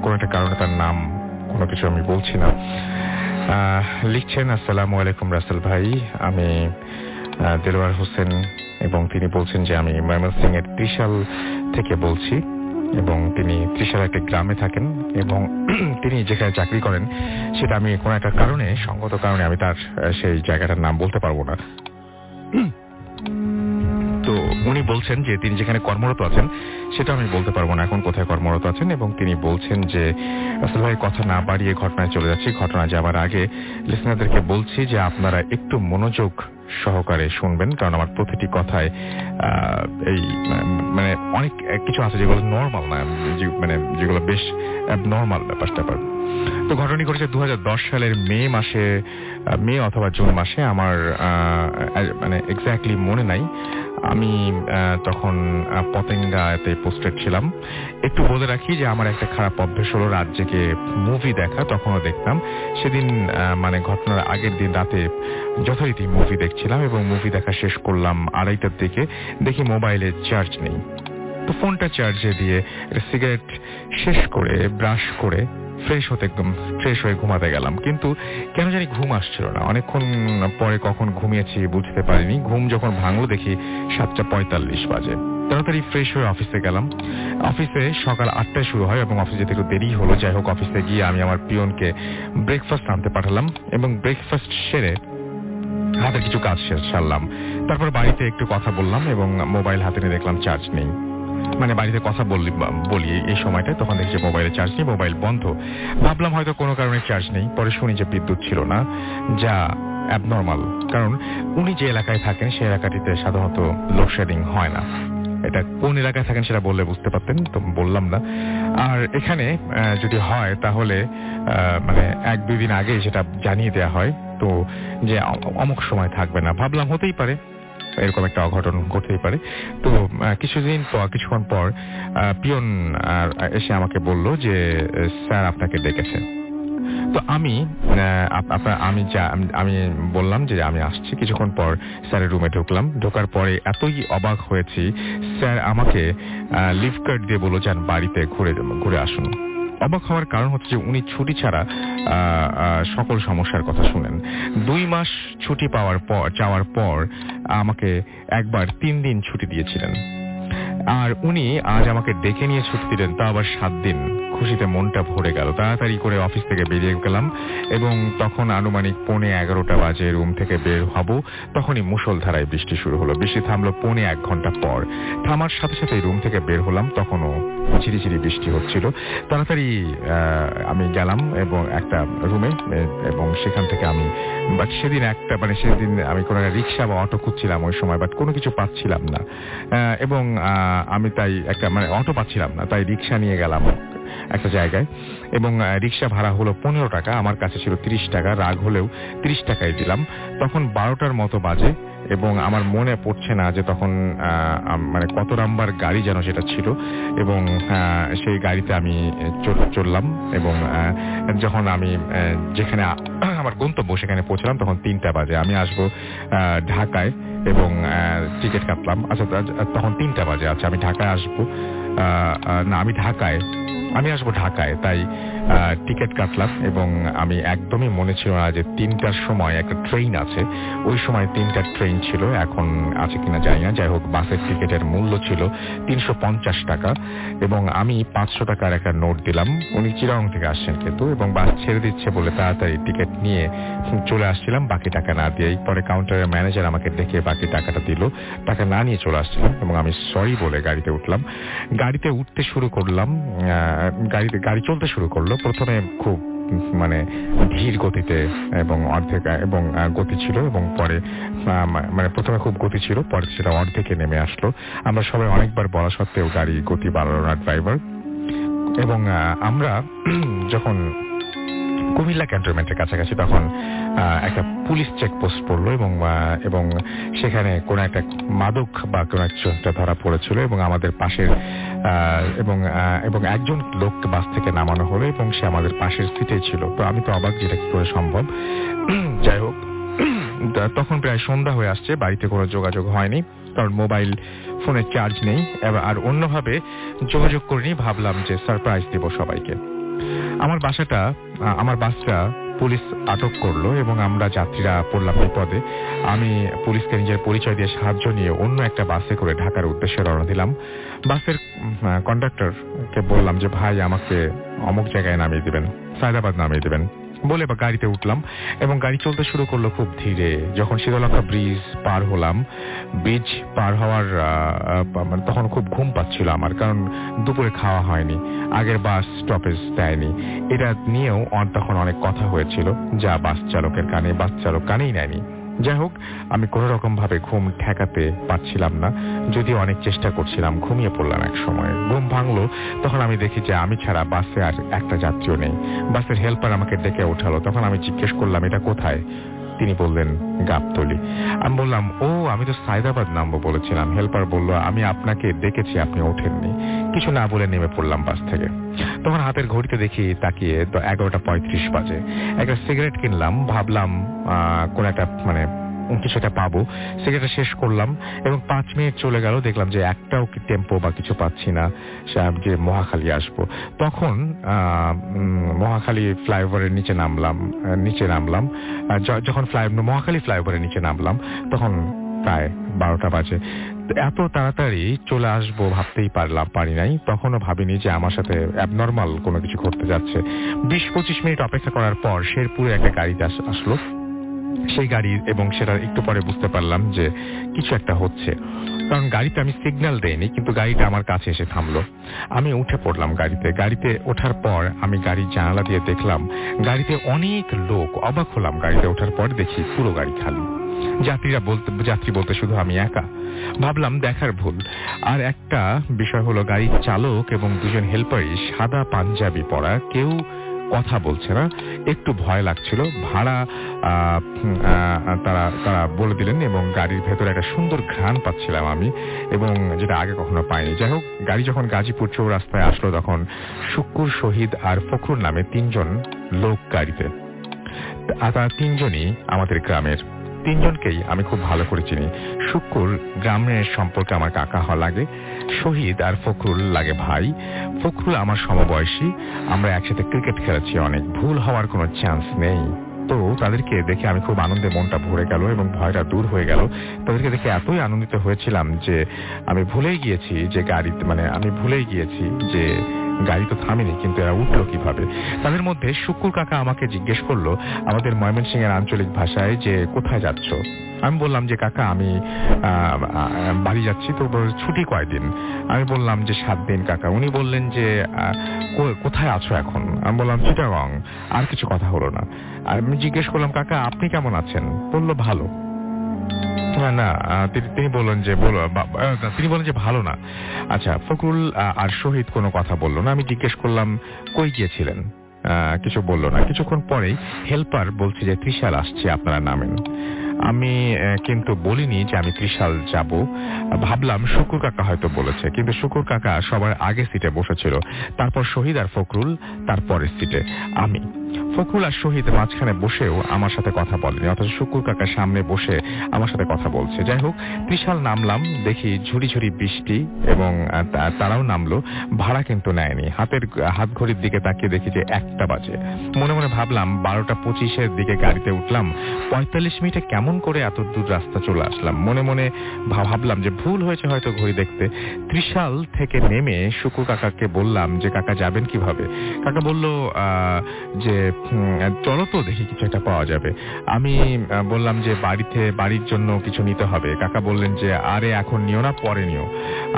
Speaker 2: কোনো একটা কারণে তার নাম কোনো কিছু আমি বলছি না। লিখছেন, আসসালামু আলাইকুম রাসেল ভাই, আমি দেলোয়ার হোসেন, এবং তিনি বলছেন যে আমি ময়মনসিংহ এর ত্রিশাল থেকে বলছি, এবং তিনি ত্রিশাল একটা গ্রামে থাকেন, এবং তিনি যেখানে চাকরি করেন সেটা আমি কোনো একটা কারণে, সঙ্গত কারণে আমি তার সেই জায়গাটার নাম বলতে পারবো না। তো উনি বলছেন যে তিনি যেখানে কর্মরত আছেন সেটা আমি বলতে পারবো না এখন কোথায় কর্মরত আছেন, এবং তিনি বলছেন যে আসলে ভাই কথা না বাড়িয়ে ঘটনায় চলে যাচ্ছি। ঘটনা যাবার আগে লিসনারদেরকে বলছি যে আপনারা একটু মনোযোগ সহকারে শুনবেন, কারণ আমার প্রতিটি কথায় এই মানে অনেক কিছু আছে যেগুলো নর্মাল না, যেগুলো বেশ নর্মাল ব্যাপার। তো ঘটনাটি ঘটেছে 2010 সালের মে অথবা জুন মাসে। আমার মানে এক্স্যাক্টলি মনে নাই। আমি তখন পতেঙ্গাতে পোস্টেড ছিলাম। একটু বলে রাখি যে আমার একটা খারাপ অভ্যেস হলো রাত জেগে মুভি দেখা, তখনও দেখতাম। সেদিন মানে ঘটনার আগের দিন রাতে যথারীতি মুভি দেখছিলাম এবং মুভি দেখা শেষ করলাম 2:30টার দিকে। দেখি মোবাইলে চার্জ নেই। তো ফোনটা চার্জে দিয়ে সিগারেট শেষ করে ব্রাশ করে ফ্রেশ হয়ে ঘুমাতে গেলাম, কিন্তু কেন জানি ঘুম আসছিল না। অনেকক্ষণ পরে কখন ঘুমিয়েছি বুঝতে পারিনি। ঘুম যখন ভাঙলো দেখি 7:45 বাজে। তাড়াতাড়ি ফ্রেশ হয়ে অফিসে গেলাম। অফিসে সকাল 8টায় শুরু হয় এবং অফিসে যেতে একটু দেরি হলো। যাই হোক, অফিসে গিয়ে আমি আমার পিয়নকে ব্রেকফাস্ট আনতে পাঠালাম এবং ব্রেকফাস্ট সেরে হাতে কিছু কাজ সারলাম। তারপর বাড়িতে একটু কথা বললাম এবং মোবাইল হাতে নিয়ে দেখলাম চার্জ নেই। মানে বাড়িতে কথা বলি এই সময়টায়, তখন দেখছি মোবাইলে চার্জ নেই, মোবাইল বন্ধ। ভাবলাম হয়তো কোনো কারণে চার্জ নেই। পরে শুনি যে বিদ্যুৎ ছিল না, যা অ্যাবনর্মাল, কারণ উনি যে এলাকায় থাকেন সেই এলাকাটিতে সাধারণত লোডশেডিং হয় না। এটা কোন এলাকায় থাকেন সেটা বললে বুঝতে পারতেন, তো বললাম না। আর এখানে যদি হয় তাহলে মানে 1-2 দিন আগে সেটা জানিয়ে দেওয়া হয়, তো যে অমুক সময় থাকবে না। ভাবলাম হতেই পারে, এরকম একটা অঘটন ঘটতেই পারে। তো কিছুক্ষণ পর পিয়ন এসে আমাকে বলল যে স্যার আপনাকে ডেকেছে। তো আমি বললাম যে আমি আসছি। কিছুক্ষণ পর স্যারের রুমে ঢুকলাম। ঢোকার পরে এতই অবাক হয়েছি, স্যার আমাকে লিফট কার্ড দিয়ে বলল যান বাড়িতে ঘুরে আসুন। অবাক হওয়ার কারণ হচ্ছে যে উনি ছুটি ছাড়া সকল সমস্যার কথা শুনেন। 2 মাস ছুটি চাওয়ার পর আমাকে একবার 3 দিন ছুটি দিয়েছিলেন। আর উনি আজ আমাকে ডেকে নিয়ে ছুটি দিলেন, তা আবার 7 দিন। খুশিতে মনটা ভরে গেল। তাড়াতাড়ি করে অফিস থেকে বেরিয়ে গেলাম এবং তখন আনুমানিক 11:15 বাজে রুম থেকে বের হব। তখনই মুষলধারায় বৃষ্টি শুরু হলো। বৃষ্টি থামলো 1.25 ঘন্টা পর। থামার সাথে সাথে রুম থেকে বের হলাম, তখনও ঝিরিঝিরি বৃষ্টি হচ্ছিল। তাড়াতাড়ি আমি গেলাম এবং একটা রুমে, এবং সেখান থেকে আমি সেদিন আমি কোনো রিক্সা বা অটো খুঁজছিলাম ওই সময়, বাট কোনো কিছু পাচ্ছিলাম না। এবং আমি তাই অটো পাচ্ছিলাম না, তাই রিক্সা নিয়ে গেলাম একটা জায়গায় এবং রিক্সা ভাড়া হলো 15 টাকা। আমার কাছে ছিল 30 টাকা। রাগ হলেও 30 টাকাই দিলাম। তখন 12টার মতো বাজে এবং আমার মনে পড়ছে না যে তখন কত নাম্বার গাড়ি যেন সেটা ছিল, এবং সেই গাড়িতে আমি চললাম এবং যখন আমি যেখানে আমার গন্তব্য সেখানে পৌঁছলাম তখন 3টা বাজে। আমি আসবো ঢাকায় এবং টিকিট কাটলাম। আচ্ছা, তখন 3টা বাজে। আচ্ছা, আমি ঢাকায় আসবো না, আমি আসবো ঢাকায়, তাই টিকিট কাটলাম এবং আমি একদমই মনে ছিল না যে 3টার সময় একটা ট্রেন আছে। ওই সময় 3টা ট্রেন ছিল, এখন আছে কিনা জানি না। যাই হোক, বাসের টিকিটের মূল্য ছিল 350 টাকা এবং আমি 500 টাকার একটা নোট দিলাম। উনি চিরাং থেকে আসছেন কিন্তু, এবং বাস ছেড়ে দিচ্ছে বলে তাড়াতাড়ি টিকিট নিয়ে চলে আসছিলাম বাকি টাকা না দিয়েই। পরে কাউন্টারের ম্যানেজার আমাকে দেখে বাকি টাকাটা দিল। টাকা না নিয়ে চলে আসছিলাম এবং আমি সরি বলে গাড়িতে উঠলাম। গাড়িতে উঠতে শুরু করলাম, গাড়ি চলতে শুরু করলো। প্রথমে খুব ধীর গতিতে এবং গতি ছিল, এবং পরে প্রথমে খুব গতি ছিল, পরে সেটা অর্ধেকে নেমে আসলো। আমরা সবাই অনেকবার বলা সত্ত্বেও গাড়ি গতি বাড়ালো না ড্রাইভার। এবং আমরা যখন কুমিল্লা ক্যান্টনমেন্টের কাছাকাছি তখন একটা পুলিশ চেকপোস্ট পড়লো এবং সেখানে কোনো একটা মাদক বা কোনো একটা ধরা পড়েছিল এবং আমাদের পাশের এবং একজন লোক বাস থেকে নামানো হলো এবং সে আমাদের পাশের সিটে ছিল। তো আমি তো অবাক, যেটা কি করে সম্ভব। যাই হোক, তখন প্রায় সন্ধ্যা হয়ে আসছে। বাড়িতে কোনো যোগাযোগ হয়নি, কারণ মোবাইল ফোনে চার্জ নেই, আর অন্যভাবে যোগাযোগ করিনি। ভাবলাম যে সারপ্রাইজ দেব সবাইকে। আমার বাসটা পুলিশ আটক করলো এবং আমরা যাত্রীরা পড়লাম বিপদে। আমি পুলিশকে নিজের পরিচয় দিয়ে সাহায্য নিয়ে অন্য একটা বাসে করে ঢাকার উদ্দেশ্যে রওনা দিলাম। বাসের কন্ডাক্টরকে বললাম যে ভাই, আমাকে অমুক জায়গায় নামিয়ে দিবেন, সায়দাবাদ নামিয়ে দিবেন বলে গাড়িতে উঠলাম এবং গাড়ি চলতে শুরু করলো খুব ধীরে। যখন শীতলক্ষা ব্রিজ পার হলাম, ব্রিজ পার হওয়ার তখন খুব ঘুম পাচ্ছিল আমার, কারণ দুপুরে খাওয়া হয়নি, আগের বাস স্টপেজ দেয়নি। এটা নিয়েও তখন অনেক কথা হয়েছিল, যা বাস চালক কানেই নেয়নি। যাই হোক, আমি কোনো রকম ভাবে ঘুম ঠেকাতে পারছিলাম না, যদিও অনেক চেষ্টা করছিলাম। ঘুমিয়ে পড়লাম এক সময়। ঘুম ভাঙলো, তখন আমি দেখি যে আমি ছাড়া বাসে আর একটা যাত্রীও নেই। বাসের হেল্পার আমাকে ডেকে ওঠালো। তখন আমি জিজ্ঞেস করলাম, এটা কোথায়? তিনি বললেন, গাবতলী। আমি বললাম, ও, আমি তো সায়দাবাদ নামবো বলেছিলাম। হেল্পার বলল, আমি আপনাকে ডেকেছি, আপনি ওঠেননি। কিছু না বলে নেমে পড়লাম বাস থেকে। তখন হাতের ঘড়িতে দেখি, তাকিয়ে তো 11:35 বাজে। একটা সিগারেট কিনলাম, ভাবলাম কোন একটা কিছু একটা পাবো। সিগারেটটা শেষ করলাম এবং 5 মিনিট চলে গেল। দেখলাম যে একটাও টেম্পো বা কিছু পাচ্ছি না যে মহাখালী আসবো। তখন মহাখালী ফ্লাইওভারের নিচে নামলাম। যখন মহাখালী ফ্লাইওভারের নিচে নামলাম তখন প্রায় 12টা বাজে। এত তাড়াতাড়ি চলে আসবো ভাবতেই পারি নাই। তখনও ভাবিনি যে আমার সাথে অ্যাবনর্মাল কোনো কিছু ঘটতে যাচ্ছে। 20-25 মিনিট অপেক্ষা করার পর শেরপুরে একটা গাড়িতে আসলো। সেই গাড়ি, এবং সেটা একটু পরে বুঝতে পারলাম যে কিছু একটা হচ্ছে, কারণ গাড়িতে আমি সিগন্যাল দেইনি, কিন্তু গাড়িটা আমার কাছে এসে থামলো। আমি উঠে পড়লাম গাড়িতে ওঠার পর আমি গাড়ির জানালা দিয়ে দেখলাম গাড়িতে অনেক লোক। অবাক হলাম, গাড়িতে ওঠার পর দেখি পুরো গাড়ি খালি। যাত্রী বলতে শুধু আমি একা। ভাবলাম দেখার ভুল। আর একটা বিষয় হলো, গাড়ির চালক এবং 2জন হেল্পারই সাদা পাঞ্জাবি পরা, কেউ কথা বলছে না। একটু ভয় লাগছিল। ভাড়া তারা বলে দিলেন এবং গাড়ির ভেতরে একটা সুন্দর ঘ্রাণ পাচ্ছিলাম আমি, এবং যেটা আগে কখনো পাইনি। যাই হোক, গাড়ি যখন গাজীপুর চৌরাস্তায় আসলো তখন শুক্কুর, শহীদ আর ফখরুল নামে 3জন লোক গাড়িতে। আর তারা 3জনই আমাদের গ্রামের। 3জনকেই আমি খুব ভালো করে চিনি। শুক্কুর গ্রামের সম্পর্কে আমার কাকা হওয়া লাগে, শহীদ আর ফখরুল লাগে ভাই। ফখরুল আমার সমবয়সী, আমরা একসাথে ক্রিকেট খেলেছি অনেক, ভুল হওয়ার কোনো চান্স নেই। তো তাদেরকে দেখে আমি খুব আনন্দে মনটা ভরে গেল এবং ভয়টা দূর হয়ে গেল। তাদেরকে দেখে এতই আনন্দিত হয়েছিলাম যে আমি ভুলেই গিয়েছি যে গাড়ি তো থামেনি, কিন্তু এরা উঠলো কিভাবে। তাদের মধ্যে শুক্কুর কাকা আমাকে জিজ্ঞেস করলো আমাদের ময়মনসিংহের আঞ্চলিক ভাষায় যে কোথায় যাচ্ছ। আমি বললাম যে কাকা আমি বাড়ি যাচ্ছি। তো ছুটি কয়দিন? আমি বললাম যে 7 দিন কাকা। উনি বললেন যে কোথায় আছো এখন? আমি বললাম চিটাগং। আর কিছু কথা হলো না। আমি জিজ্ঞেস করলাম কাকা আপনি কেমন আছেন? বললো ভালো। না, তিনি বললেন যে ভালো না। আচ্ছা, ফখরুল আর শহীদ কোনো কথা বললো না। আমি জিজ্ঞেস করলাম কই গিয়েছিলেন? কিছু বললো না। কিছুক্ষণ পরেই হেল্পার বলছে যে ত্রিশাল আসছে, আপনারা নামেন। আমি কিন্তু বলিনি যে আমি ত্রিশাল যাব। ভাবলাম শুকুর কাকা হয়তো বলেছে, কিন্তু শুকুর কাকা সবার আগে সিটে বসেছিল, তারপর শহীদ আর ফখরুল তারপরের সিটে আমি। ফখরুল আর শহীদ মাঝখানে বসেও আমার সাথে কথা বলেনি, অথচ শুকুর কাকা সামনে বসে আমার সাথে কথা বলছে। যাই হোক, ত্রিশাল নামলাম, দেখি ঝুড়ি ঝুড়ি বৃষ্টি এবং তারাও নামলো। ভাড়া কিন্তু নেয়নি। হাত ঘড়ির দিকে তাকিয়ে দেখি যে 1টা বাজে। মনে মনে ভাবলাম 12:25 দিকে গাড়িতে উঠলাম, 45 মিনিটে কেমন করে এত দূর রাস্তা চলে আসলাম। মনে মনে ভাবলাম যে ভুল হয়েছে হয়তো ঘড়ি দেখতে। ত্রিশাল থেকে নেমে শুকুর কাকাকে বললাম যে কাকা যাবেন কিভাবে? কাকা বলল যে চলো তো দেখি কিছু একটা পাওয়া যাবে। আমি বললাম যে বাড়ির জন্য কিছু নিতে হবে। কাকা বললেন যে আরে এখন নিও না, পরে নিও।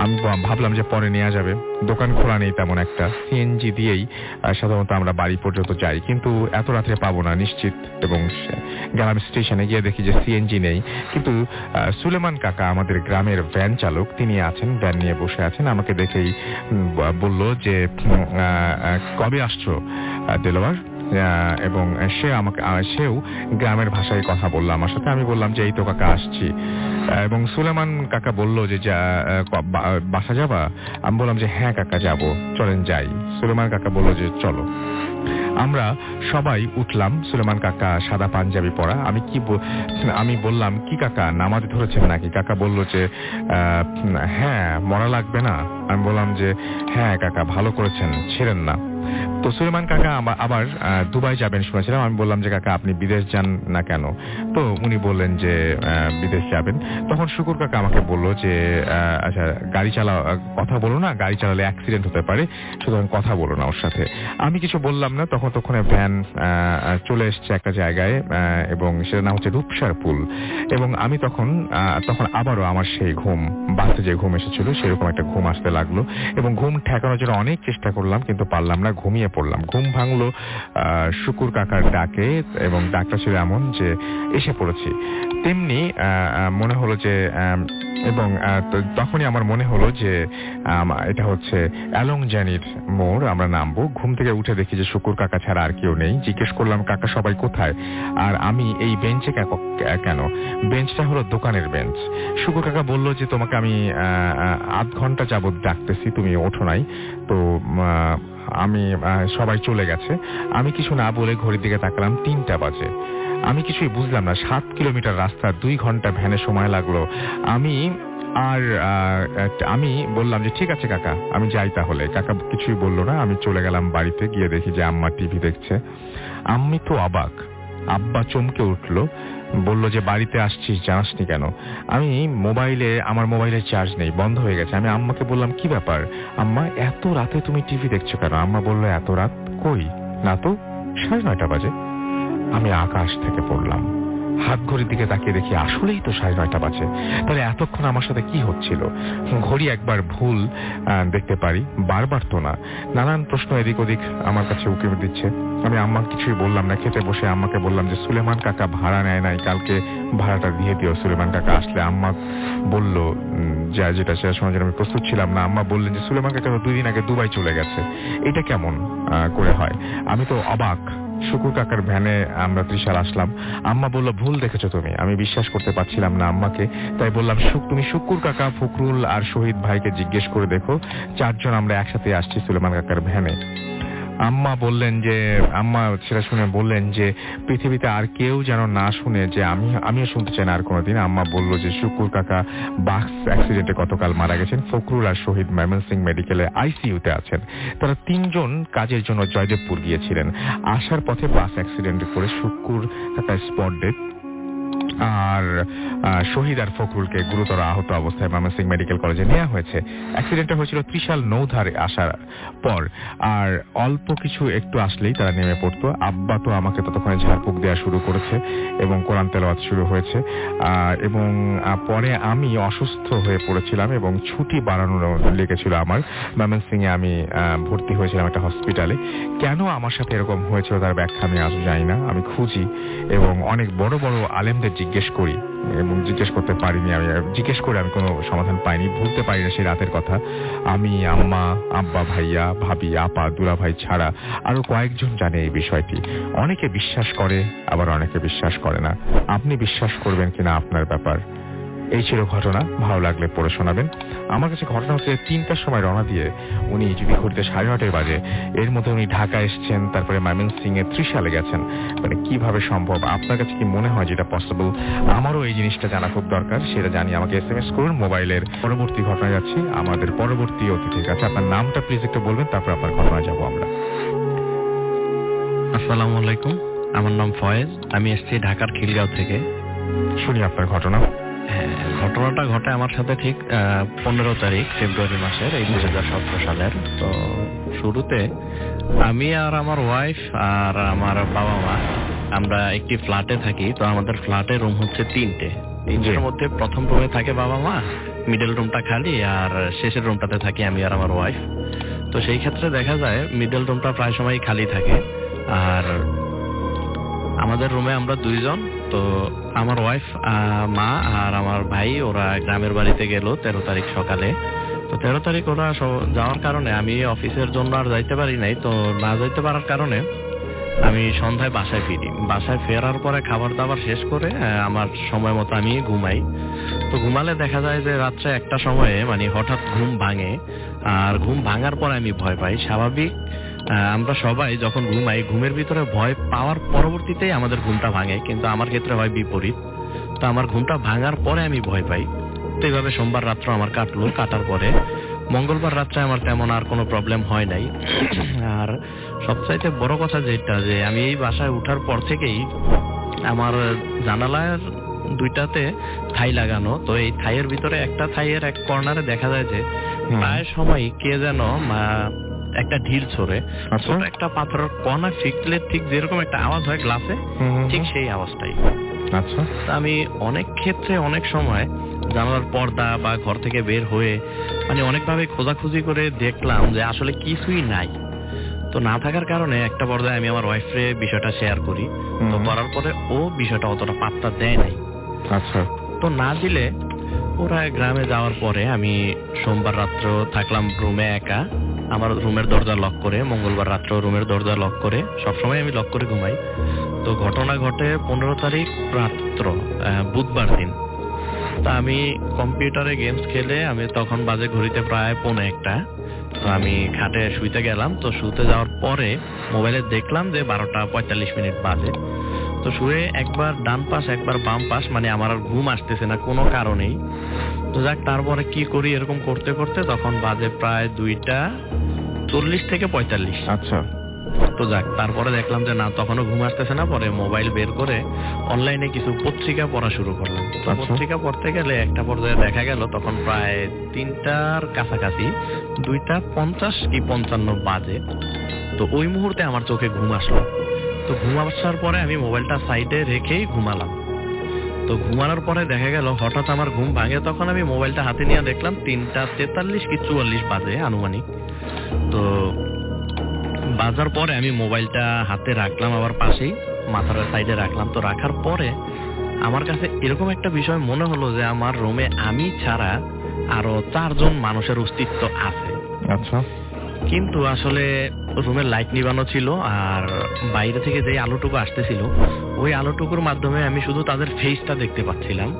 Speaker 2: আমি ভাবলাম যে পরে নেওয়া যাবে, দোকান খোলা নেই তেমন একটা। সিএনজি দিয়েই সাধারণত আমরা বাড়ি পর্যন্ত যাই, কিন্তু এত রাত্রে পাবো না নিশ্চিত। এবং গেলাম স্টেশনে, গিয়ে দেখি যে সিএনজি নেই। কিন্তু সুলেমান কাকা আমাদের গ্রামের ভ্যান চালক, তিনি আছেন, ভ্যান নিয়ে বসে আছেন। আমাকে দেখেই বলল যে কবে আসছো দেলোয়ার? এবং সেও গ্রামের ভাষায় কথা বললো আমার সাথে। আমি বললাম যে এই তো কাকা আসছি। এবং সুলেমান কাকা বলল যে বাসা যাবা? আমি বললাম যে হ্যাঁ কাকা যাবো, চলেন যাই। সুলেমান কাকা বলল যে চলো। আমরা সবাই উঠলাম। সুলেমান কাকা সাদা পাঞ্জাবি পরা। আমি বললাম কি কাকা নামাজ ধরেছেন নাকি? কাকা বলল যে হ্যাঁ, মরা লাগবে না। আমি বললাম যে হ্যাঁ কাকা, ভালো করেছেন, ছেড়েন না। তো সুলেমান কাকা আবার দুবাই যাবেন শুনেছিলাম। আমি বললাম যে কাকা আপনি বিদেশ যান না কেন? তো উনি বললেন যে বিদেশ যাবেন। তখন শুকুর কাকা আমাকে বলল যে আচ্ছা গাড়ি কথা বলো না, গাড়ি চালালে অ্যাক্সিডেন্ট হতে পারে, সুতরাং কথা বলো না ওর সাথে। আমি কিছু বললাম না। ততক্ষণে ভ্যান চলে এসছে একটা জায়গায়, এবং সেটা নাম হচ্ছে রূপসার পুল। এবং আমি তখন আবারও আমার সেই বাসে যে ঘুম এসেছিল সেরকম একটা ঘুম আসতে লাগলো, এবং ঘুম ঠেকানোর জন্য অনেক চেষ্টা করলাম, কিন্তু পারলাম না, ঘুমিয়ে পড়লাম। ঘুম ভাঙলো শুকুর কাকার ডাকে, এবং ডাকটা ছিল এমন যে এসে পড়েছি। তেমনি মনে হলো যে এবং তখনই আমার মনে হলো যে এটা হচ্ছে অ্যালংজানির মোড়, আমরা নামবো। ঘুম থেকে উঠে দেখি যে শুকুর কাকা ছাড়া আর কেউ নেই। জিজ্ঞেস করলাম কাকা সবাই কোথায়, আর আমি এই বেঞ্চে কেন? বেঞ্চটা হলো দোকানের বেঞ্চ। শুকুর কাকা বলল যে তোমাকে আমি আধ ঘন্টা যাবত ডাকতেছি, তুমি ওঠো নাই। তো আমি সবাই চলে গেছে। আমি কিছু না বলে ঘড়ির দিকে তাকালাম, 3টা বাজে। আমি কিছুই বুঝলাম না। 7 কিলোমিটার রাস্তা, 2 ঘন্টা ভ্যানে সময় লাগলো। আমি বললাম যে ঠিক আছে কাকা, আমি যাই তাহলে। কাকা কিছুই বললো না। আমি চলে গেলাম বাড়িতে। গিয়ে দেখি যে আম্মা টিভি দেখছে। আমি তো অবাক। আব্বা চমকে উঠলো, বলল যে বাড়িতে আসছিস, জানাসনি কেন? আমার মোবাইলে চার্জ নেই, বন্ধ হয়ে গেছে। আমি আম্মাকে বললাম কি ব্যাপার আম্মা, এত রাতে তুমি টিভি দেখছো কেন? আম্মা বললো এত রাত কই, না তো 9:30 বাজে। আমি আকাশ থেকে পড়লাম। হাত ঘড়ির দিকে তাকিয়ে দেখি আসলেই তো 9:30 বাজে। তাহলে এতক্ষণ আমার সাথে কি হচ্ছিল? ঘড়ি একবার ভুল দেখতে পারি, বারবার তো না। নানান প্রশ্ন এদিক ওদিক আমার কাছে উকি দিচ্ছে। আমি আম্মা কিছুই বললাম না। খেতে বসে আম্মাকে বললাম যে সুলেমান কাকা ভাড়া নেয় নাই, কালকে ভাড়াটা দিয়ে দিও। সুলেমান কাকা আসলে। আম্মা বলল যেটা সেটা শোনার জন্য আমি প্রস্তুত ছিলাম না। আম্মা বললেন যে সুলেমান কাকা 2 দিন আগে দুবাই চলে গেছে। এটা কেমন করে হয়? আমি তো অবাক। শুকুর কাকার ভ্যানে আমরা ত্রিশাল আসলাম। আম্মা বলল ভুল দেখেছো তুমি। আমি বিশ্বাস করতে পারছিলাম না আম্মাকে। তাই বললাম তুমি শুকুর কাকা, ফখরুল আর শহীদ ভাইকে জিজ্ঞেস করে দেখো। 4 জন আমরা একসাথে আসছি সুলেমান কাকার ভ্যানে। আম্মা সেটা শুনে বললেন যে পৃথিবীতে আর কেউ যেন না শুনে, যে আমিও শুনতে চাই না আর কোনোদিন। আম্মা বলল যে শুকুর কাকা বাস অ্যাক্সিডেন্টে গতকাল মারা গেছেন। ফখরুল আর শহীদ ময়মনসিংহ মেডিকেলে আইসিইউতে আছেন। তারা 3 জন কাজের জন্য জয়দেবপুর গিয়েছিলেন। আসার পথে বাস অ্যাক্সিডেন্টে করে শুকুর কাকা স্পট ডেথ, আর শহীদ আর ফখরুলকে গুরুতর আহত অবস্থায় ময়মনসিংহ মেডিকেল কলেজে নেওয়া হয়েছে। অ্যাক্সিডেন্টটা হয়েছিল ত্রিশাল নৌধারে আসার পর, আর অল্প কিছু একটু আসলেই তারা নেমে পড়তো। আব্বা তো আমাকে ততক্ষণে ঝাড়ফুঁক দেওয়া শুরু করেছে এবং কোরআন তেলাওয়াত শুরু হয়েছে। এবং পরে আমি অসুস্থ হয়ে পড়েছিলাম এবং ছুটি বাড়ানো লেগেছিল আমার। ময়মনসিংহে আমি ভর্তি হয়েছিলাম একটা হসপিটালে। কেন আমার সাথে এরকম হয়েছিল তার ব্যাখ্যা আমি আজও জানি না। আমি খুঁজি এবং অনেক বড় বড় আলেমদের জিজ্ঞেস করি এবং জিজ্ঞেস করতে পারিনি। আমি জিজ্ঞেস করে আমি কোনো সমাধান পাইনি। ভুলতে পারি না সেই রাতের কথা। আমি, আম্মা, আব্বা, ভাইয়া, ভাবি, আপা, দুলা ভাই ছাড়া আরো কয়েকজন জানে এই বিষয়টি। অনেকে বিশ্বাস করে, আবার অনেকে বিশ্বাস করে না। আপনি বিশ্বাস করবেন কিনা আপনার ব্যাপার। এই ছিল ঘটনা। ভালো লাগলে পড়ে শোনাবেন। আমার কাছে ঘটনা হচ্ছে 3টার সময় রওনা দিয়ে উনি যদি ঘড়িতে 9:30 বাজে, এর মধ্যে উনি ঢাকা এসছেন, তারপরে ময়মনসিংহে ত্রিশালে গেছেন। মানে কিভাবে সম্ভব? আপনার কাছে কি মনে হয় যেটা পসিবল? আমারও এই জিনিসটা জানা খুব দরকার। সেটা জানি আমাকে SMS করুন। মোবাইলের পরবর্তী ঘটনা যাচ্ছি আমাদের পরবর্তী অতিথির কাছে। আপনার নামটা প্লিজ একটু বলবেন, তারপর আপনার ঘটনা যাবো আমরা।
Speaker 5: আসসালামু আলাইকুম, আমার নাম ফয়েজ। আমি এসেছি ঢাকার খিলগাঁও থেকে।
Speaker 2: শুনি আপনার ঘটনা।
Speaker 5: হ্যাঁ, ঘটনাটা ঘটে আমার সাথে ঠিক 15 তারিখ ফেব্রুয়ারি মাসের, এই 2017 সালের। তো শুরুতে আমি আর আমার ওয়াইফ আর আমার বাবা মা আমরা একটি ফ্ল্যাটে থাকি। তো আমাদের ফ্ল্যাটের রুম হচ্ছে 3টে। মধ্যে প্রথম রুমে থাকে বাবা মা, মিডল রুমটা খালি, আর শেষের রুমটাতে থাকি আমি আর আমার ওয়াইফ। তো সেই ক্ষেত্রে দেখা যায় মিডল রুমটা প্রায় সময় খালি থাকে। আর আমাদের রুমে আমরা 2 জন। তো আমার ওয়াইফ, মা আর আমার ভাই ওরা গ্রামের বাড়িতে গেল 13 তারিখ সকালে। তো 13 তারিখ ওরা যাওয়ার কারণে আমি অফিসের জন্য আর যাইতে পারি নাই। তো না যাইতে পারার কারণে আমি সন্ধ্যায় বাসায় ফিরি। বাসায় ফেরার পরে খাবার দাবার শেষ করে আমার সময় মতো আমি ঘুমাই। তো ঘুমালে দেখা যায় যে রাত্রে একটা সময়ে মানে হঠাৎ ঘুম ভাঙে। আর ঘুম ভাঙার পরে আমি ভয় পাই। স্বাভাবিক আমরা সবাই যখন ঘুমাই, ঘুমের ভিতরে ভয় পাওয়ার পরবর্তীতেই আমাদের ঘুমটা ভাঙে, কিন্তু আমার ক্ষেত্রে হয় বিপরীত। তো আমার ঘুমটা ভাঙার পরে আমি ভয় পাই। তো এইভাবে সোমবার রাত্র আমার কাটলো। কাটার পরে মঙ্গলবার রাত্রে আমার তেমন আর কোনো প্রবলেম হয় নাই। আর সবচাইতে বড় কথা যেটা, যে আমি এই বাসায় উঠার পর থেকেই আমার জানালার 2টাতে থাই লাগানো। তো এই থাইয়ের ভিতরে একটা থাইয়ের এক কর্নারে দেখা যায় যে প্রায় সময় কে যেন একটা ঢিল ছড়ে, ছোট একটা পাথরের কণা ফিকলে ঠিক যেরকম একটা আওয়াজ হয় গ্লাসে, ঠিক সেই আওয়াজটাই।
Speaker 2: আচ্ছা।
Speaker 5: আমি অনেক ক্ষেত্রে অনেক সময় জানালার পর্দা বা ঘর থেকে বের হয়ে মানে অনেকভাবে খোঁজাখুঁজি করে দেখলাম যে আসলে কিছুই নাই। তো না থাকার কারণে একটা পর্যায়ে আমি আমার ওয়াইফরে বিষয়টা শেয়ার করি। তো করার পরে ও বিষয়টা অতটা পাত্তা দেয় নাই।
Speaker 2: আচ্ছা।
Speaker 5: তো না দিলে ওরা গ্রামে যাওয়ার পরে আমি সোমবার রাত্র থাকলাম রুমে একা, আমার রুমের দরজা লক করে, মঙ্গলবার রাত্র রুমের দরজা লক করে, সবসময় আমি লক করে ঘুমাই। তো ঘটনা ঘটে 15 তারিখ রাত্র, বুধবার দিন। তো আমি কম্পিউটারে গেমস খেলে আমি তখন বাজে ঘড়িতে প্রায় 1:45। তো আমি খাটে শুইতে গেলাম। তো শুতে যাওয়ার পরে মোবাইলে দেখলাম যে 12:45 বাজে। তো শুয়ে একবার ডান পাশ একবার বাম পাশ, মানে আমার আর ঘুম আসতেছে না কোনো কারণেই। তো যাক, তারপরে কি করি, এরকম করতে করতে তখন বাজে প্রায় 2:40 থেকে 45।
Speaker 2: আচ্ছা।
Speaker 5: তো যাক, তারপরে দেখলাম যে না, তখনও ঘুম আসতেছে না। পরে মোবাইল বের করে অনলাইনে কিছু পত্রিকা পড়া শুরু করলাম। তো পত্রিকা পড়তে গেলে একটা পর্যায়ে দেখা গেল তখন প্রায় 3টার কাছাকাছি, 2:50 কি 55 বাজে। তো ওই মুহূর্তে আমার চোখে ঘুম আসলো। তো ঘুম আসার পরে আমি মোবাইলটা সাইডে রেখেই ঘুমালাম। তো ঘুমানোর পরে দেখা গেল হঠাৎ আমার ঘুম ভাঙে। তখন আমি মোবাইলটা হাতে নিয়ে দেখলাম 3:43 কি 44 বাজে আনুমানিক। তো বাজার পরে আমি মোবাইলটা হাতে রাখলাম, আবার পাশেই মাথার সাইডে রাখলাম। তো রাখার পরে আমার কাছে এরকম একটা বিষয় মনে হলো যে আমার রুমে আমি ছাড়া আরো 4 জন মানুষের অস্তিত্ব আছে।
Speaker 2: আচ্ছা।
Speaker 5: কিন্তু আসলে রুমের লাইট নিবানো ছিল, আর বাইরে থেকে যে আলোটুকু আসতেছিল ওই আলোটুকুর মাধ্যমে আমি শুধু তাদের ফেসটা দেখতে পাচ্ছিলাম,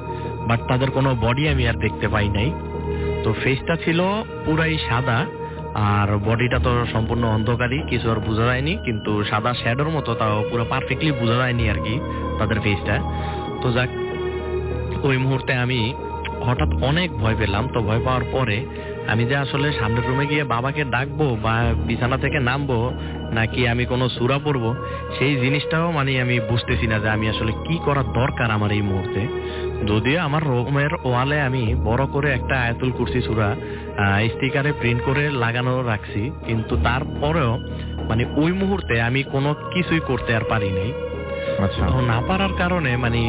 Speaker 5: বাট তাদের কোনো বডি আমি আর দেখতে পাই নাই। তো ফেসটা ছিল পুরাই সাদা, আর বডিটা তো সম্পূর্ণ অন্ধকারই, কিছু আর বোঝা যায়নি, কিন্তু সাদা শ্যাডোর মতো, তাও পুরো পারফেক্টলি বোঝা যায়নি আর কি তাদের ফেসটা। তো যাক, ওই মুহূর্তে আমি হঠাৎ অনেক ভয় পেলাম। তো ভয় পাওয়ার পরে আমি যে আসলে সামনের রুমে গিয়ে বাবাকে ডাকবো বা বিছানা থেকে নামবো নাকি আমি কোনো সূরা পড়বো, সেই জিনিসটাও মানে আমি বুঝতেছি না যে আমি আসলে কি করার দরকার আমার এই মুহূর্তে। যদিও আমার রুমের ওয়ালে আমি বড় করে একটা আয়াতুল কুরসি সূরা স্টিকারে প্রিন্ট করে লাগানো রাখছি, কিন্তু তারপরেও মানে ওই মুহূর্তে আমি কোনো কিছুই করতে আর পারি নাই।
Speaker 2: আচ্ছা।
Speaker 5: তো না পারার কারণে মানে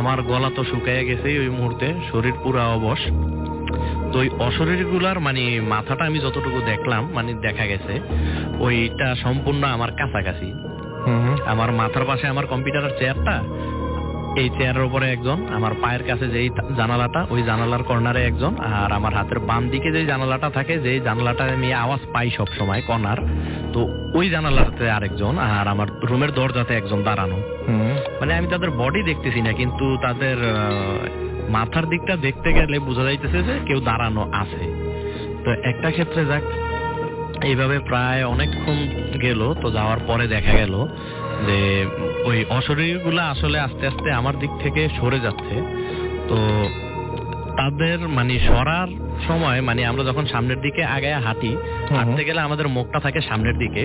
Speaker 5: আমার গলা তো শুকিয়ে গেছে ওই মুহূর্তে, শরীর পুরো অবশ। তো ওই অশরীরগুলার মানে মাথাটা আমি যতটুকু দেখলাম, মানে দেখা গেছে ওইটা সম্পূর্ণ আমার কাছাকাছি। আমার মাথার পাশে আমার কম্পিউটারের চেয়ারটা, এই চেয়ারের উপরে একজন, আমার পায়ের কাছে যেই জানালাটা ওই জানালার কর্নারে একজন, আর আমার হাতের বাম দিকে যেই জানালাটা থাকে, যেই জানালাটা আমি আওয়াজ পাই সব সময় কর্নার, তো ওই জানালাতে আরেকজন, আর আমার রুমের দরজাতে একজন দাঁড়ানো। মানে আমি তাদের বডি দেখতেছি না, কিন্তু তাদের মাথার দিকটা দেখতে গেলে বোঝা যাইতেছে যে কেউ দাঁড়ানো আছে। তো একটা ক্ষেত্রে যাক, এইভাবে প্রায় অনেকক্ষণ গেল। তো যাওয়ার পরে দেখা গেল যে ওই অশরীরগুলা আসলে আস্তে আস্তে আমার দিক থেকে সরে যাচ্ছে। তো তাদের মানে সরার সময় মানে আমরা যখন সামনের দিকে আগায় হাঁটতে গেলে আমাদের মুখটা থাকে সামনের দিকে,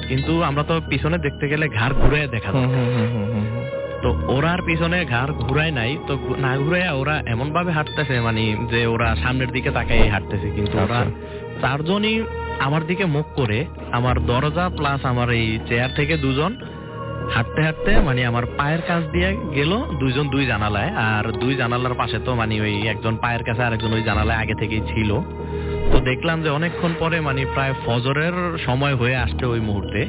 Speaker 5: কিন্তু আমরা তো পিছনে দেখতে গেলে ঘাড় ঘুরে দেখা যায়। তো ওরা আর পিছনে ঘাড় ঘুরায় নাই, তো না ঘুরে ওরা এমন ভাবে হাঁটতেছে মানে যে ওরা সামনের দিকে তাকাই হাঁটতেছে, কিন্তু ওরা 4 জনই আমার দিকে মুখ করে, আমার দরজা প্লাস আমার এই চেয়ার থেকে 2 জন হাঁটতে হাঁটতে মানে আমার পায়ের কাছ দিয়ে গেল, 2 জন 2 জানালায়, আর 2 জানালার পাশে তো মানে ওই একজন পায়ের কাছে আরেকজন ওই জানালায় আগে থেকেই ছিল। তো দেখলাম যে অনেকক্ষণ পরে মানে প্রায় ফজরের সময় হয়ে আসছে ওই মুহূর্তে।